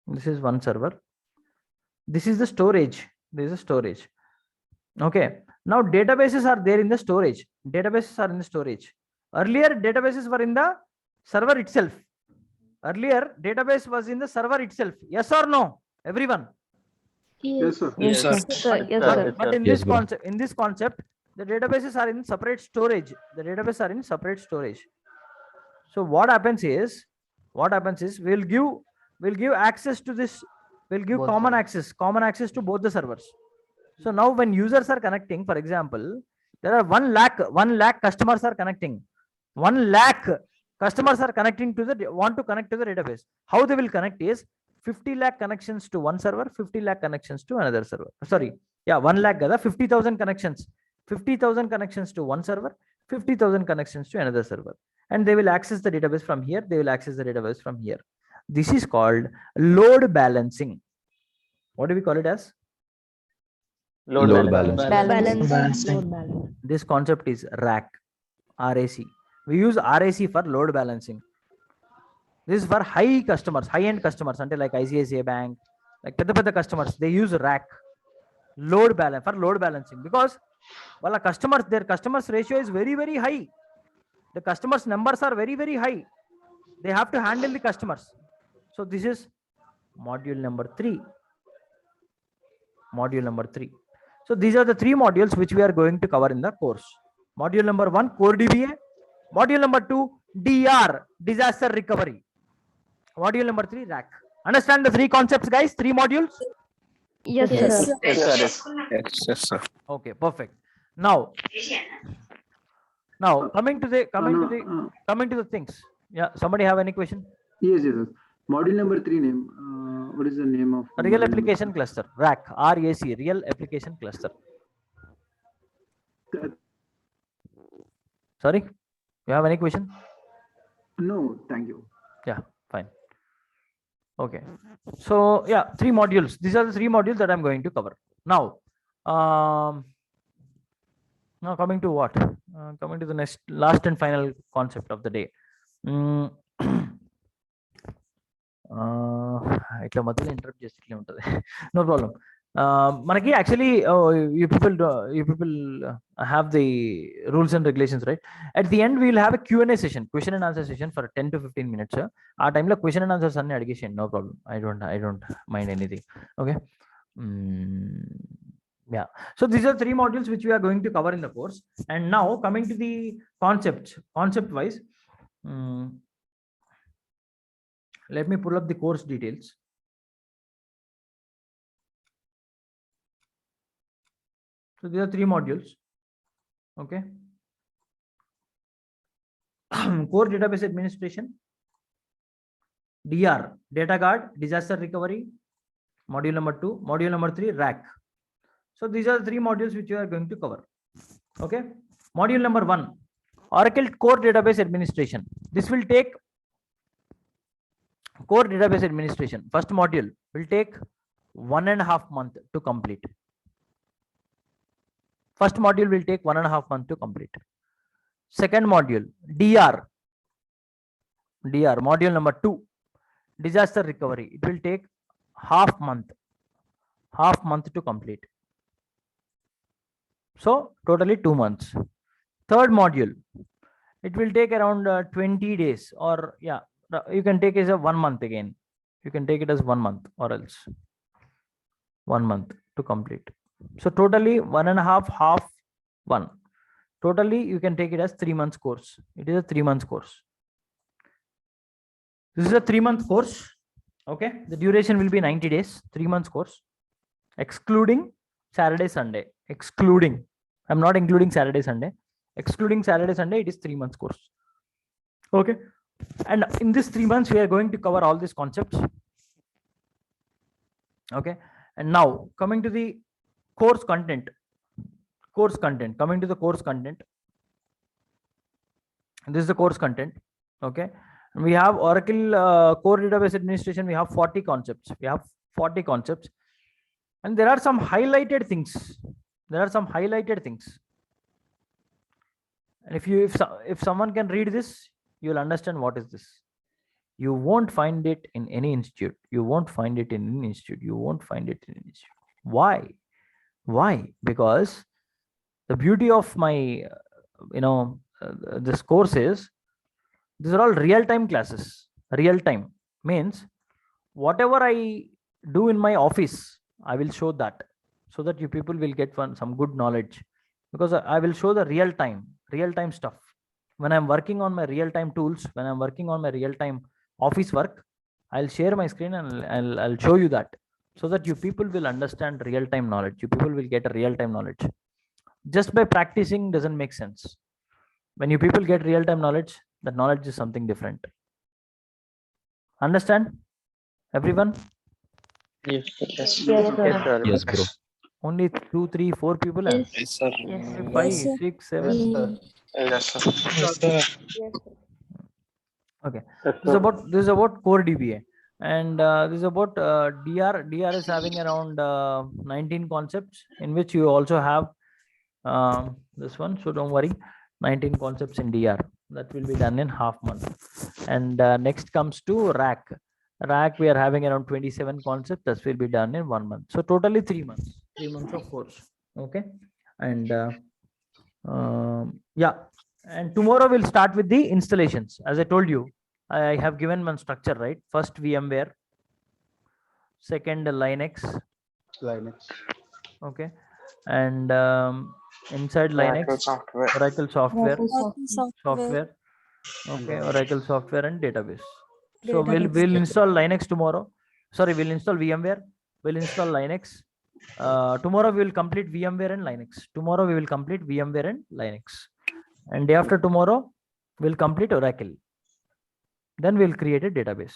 This is the storage. Okay, now databases are there in the storage. Earlier databases were in the server itself. Database was in the server itself. Yes or no, everyone? Yes, sir. Yes, sir. Yes, sir. But in this concept, the databases are in separate storage. So what happens is we'll give access to this will give Both common servers. access to both the servers. So now when users are connecting, for example, there are 1 lakh customers are connecting. 1 lakh customers are connecting to want to connect to the database. How they will connect is 50 lakh connections to one server, 50 lakh connections to another server. Sorry, yeah, 1 lakh gada 50,000 connections, 50,000 connections to one server, 50,000 connections to another server, and they will access the database from here. They will access the database from here. This is called load balancing. What do we call it as? Load balance. Balance. This concept is RAC. We use RAC for load balancing. This is for high customers, high-end customers, until like ICICI Bank, like the customers, they use RAC, load balance, for load balancing, because well, customers, their customers ratio is very, very high. The customers numbers are very, very high. They have to handle the customers. So this is module number 3. Module number 3. So these are the 3 modules which we are going to cover in the course. Module number 1, core DBA. Module number 2, DR, disaster recovery. Module number 3, RAC. Understand the 3 concepts, guys? 3 modules. Yes, Yes, sir. sir. Yes, sir. Okay, perfect. Now coming to the things. Yeah, somebody have any question? Yes, yes, yes. Module number 3 name. What is the name of? Real module application number cluster, RAC, RAC, real application cluster. 3? Sorry, you have any question? No, thank you. Yeah, fine. Okay, so yeah, 3 modules. These are the 3 modules that I'm going to cover. Now coming to what? Coming to the last and final concept of the day. ఇట్లా మధ్యలో interrupt చేస్తే ఇట్లా ఉంటుంది. No problem. మనకి actually you people have the rules and regulations, right? At the end we will have a Q&A session, question and answer session for 10 to 15 minutes. ఆ టైంలో question and answers అన్ని అడిగేసేయండి, no problem. I don't mind anything. Okay. Yeah, so these are 3 modules which we are going to cover in the course. And now coming to the concept wise, let me pull up the course details. So these are 3 modules. Okay. Core database administration, DR, data guard, disaster recovery, module number 2, module number 3, RAC. So these are the 3 modules which we are going to cover. Okay. Module number 1, Oracle core database administration. This will take core database administration. First module will take 1.5 months to complete. First module will take 1.5 months to complete. Second module, DR, module number 2, disaster recovery. It will take half month to complete. So totally 2 months. Third module, it will take around 20 days, or yeah, you can take it as a 1 month again. You can take it as 1 month or else 1 month to complete. So totally 1.5, half 1. Totally you can take it as 3 months course. It is a 3 months course. This is a 3-month course. Okay. The duration will be 90 days, 3 months course, excluding Saturday, Sunday, excluding. I'm not including Saturday, Sunday. Excluding Saturday, Sunday, it is 3 months course. Okay. And in this 3 months, we are going to cover all these concepts. Okay. And now coming to the course content. Coming to the course content. This is the course content. Okay. And we have Oracle core database administration. We have 40 concepts. And there are some highlighted things. And if someone can read this, you will understand what is this. You won't find it in any institute. Why? Because the beauty of my this course is these are all real-time classes. Real-time means whatever I do in my office, I will show that, so that you people will get some good knowledge, because I will show the real-time stuff. When I'm working on my real-time tools, when I'm working on my real-time office work, I'll share my screen and I'll show you that. so that you people will understand real-time knowledge. You people will get a real-time knowledge. Just by practicing doesn't make sense. When you people get real-time knowledge, that knowledge is something different. Understand, everyone? Yes, sir. Yes. Yes, sir. Yes, sir. Yes, bro. Only 2, 3, 4 people have. Yes. Yes, sir. Yes. 5, Yes, sir. 6, 7. Yes, sir. Yes, sir. Yes, sir. Okay. Yes, This is sir. about core DBA, and this is about DR. DR is having around 19 concepts, in which you also have this one. So don't worry, 19 concepts in DR. That will be done in half month. And next comes to rack. Rack, we are having around 27 concepts. That will be done in 1 month. So totally 3 months. 3 months of course. Okay. And yeah. And tomorrow we'll start with the installations. As I told you, I have given one structure, right? First VMware, second Linux, okay, and inside Oracle Linux, software. Oracle software, Software. okay, Oracle software and database. So we'll Database. install Linux tomorrow. Sorry, we'll install VMware. We'll install Linux. Tomorrow we will complete VMware and Linux. Tomorrow we will complete VMware and Linux. And day after tomorrow, we'll complete Oracle. Then we'll create a database.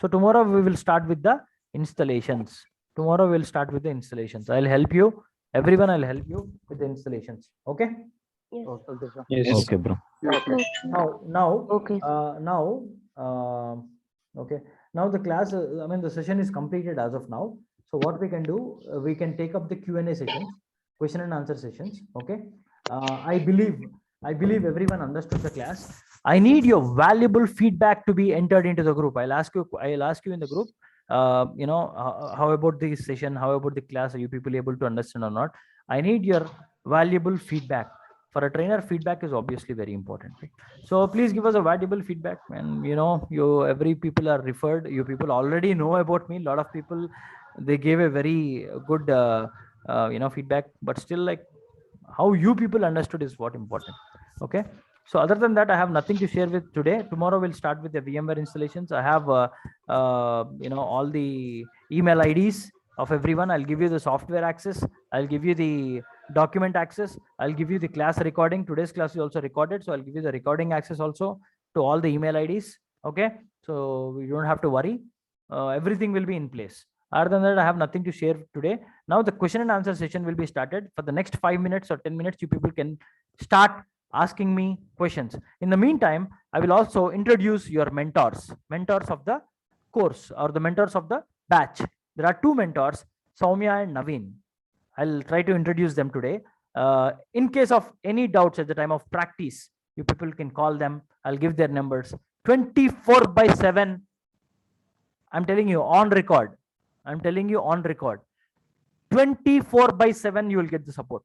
So tomorrow we will start with the installations. Tomorrow we'll start with the installations. I'll help you. Everyone, I'll help you with the installations. Okay. Yes. Yes. Okay, bro. Now, Okay. Okay. Now the class, I mean, the session is completed as of now. So what we can do, we can take up the Q&A sessions, question and answer sessions. Okay. I believe everyone understood the class. I need your valuable feedback to be entered into the group. I'll ask you in the group, you know, how about this session? How about the class? Are you people able to understand or not? I need your valuable feedback. For a trainer, feedback is obviously very important. Right? So please give us a valuable feedback. And you know, every people are referred. You people already know about me. A lot of people, they gave a very good, you know, feedback. But still, like, how you people understood is what important. Okay. So other than that, I have nothing to share with today. Tomorrow we'll start with the VMware installations. I have, you know, all the email IDs of everyone. I'll give you the software access. I'll give you the document access. I'll give you the class recording. Today's class is also recorded. So I'll give you the recording access also to all the email IDs. Okay. So you don't have to worry. Everything will be in place. Other than that, I have nothing to share today. Now the question and answer session will be started. For the next 5 minutes or 10 minutes, you people can start asking me questions. In the meantime, I will also introduce your mentors of the course or the mentors of the batch. There are 2 mentors, Soumya and Naveen. I'll try to introduce them today. In case of any doubts at the time of practice, you people can call them. I'll give their numbers. 24/7. I'm telling you on record. 24/7 you will get the support.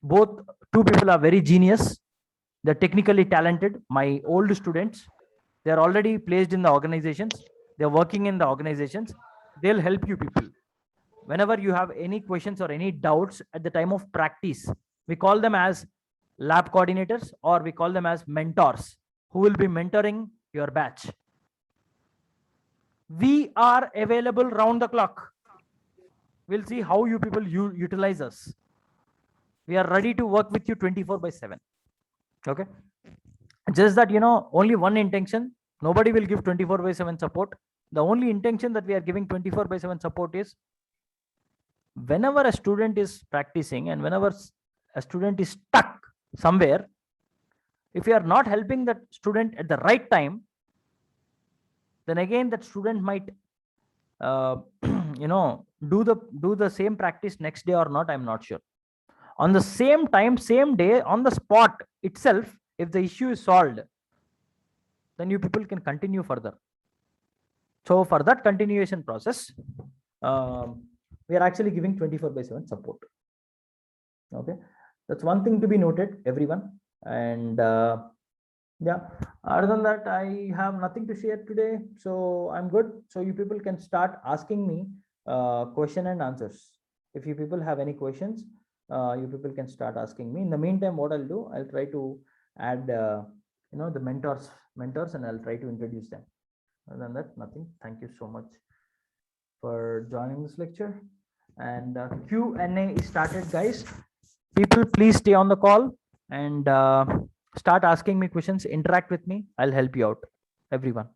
Both 2 people are very genius. They're technically talented. My old students, they're already placed in the organizations. They're working in the organizations. They'll help you people. Whenever you have any questions or any doubts at the time of practice, we call them as lab coordinators, or we call them as mentors who will be mentoring your batch. We are available round the clock. We'll see how you people utilize us. We are ready to work with you 24/7. Okay. Just that, you know, only one intention. Nobody will give 24/7 support. The only intention that we are giving 24/7 support is whenever a student is practicing and whenever a student is stuck somewhere, if you are not helping that student at the right time, then again that student might you know, do the same practice next day or not, I'm not sure. On the same time, same day, on the spot itself, if the issue is solved, then you people can continue further. So for that continuation process, we are actually giving 24/7 support. Okay, that's one thing to be noted, everyone. And yeah, other than that, I have nothing to share today, so I'm good. So you people can start asking me question and answers. If you people have any questions, you people can start asking me. In the meantime, what I'll do, I'll try to add you know, the mentors, and I'll try to introduce them. Other than that, nothing. Thank you so much. for joining this lecture. And Q&A is started, guys. People, please stay on the call and start asking me questions. Interact with me. I'll help you out, everyone.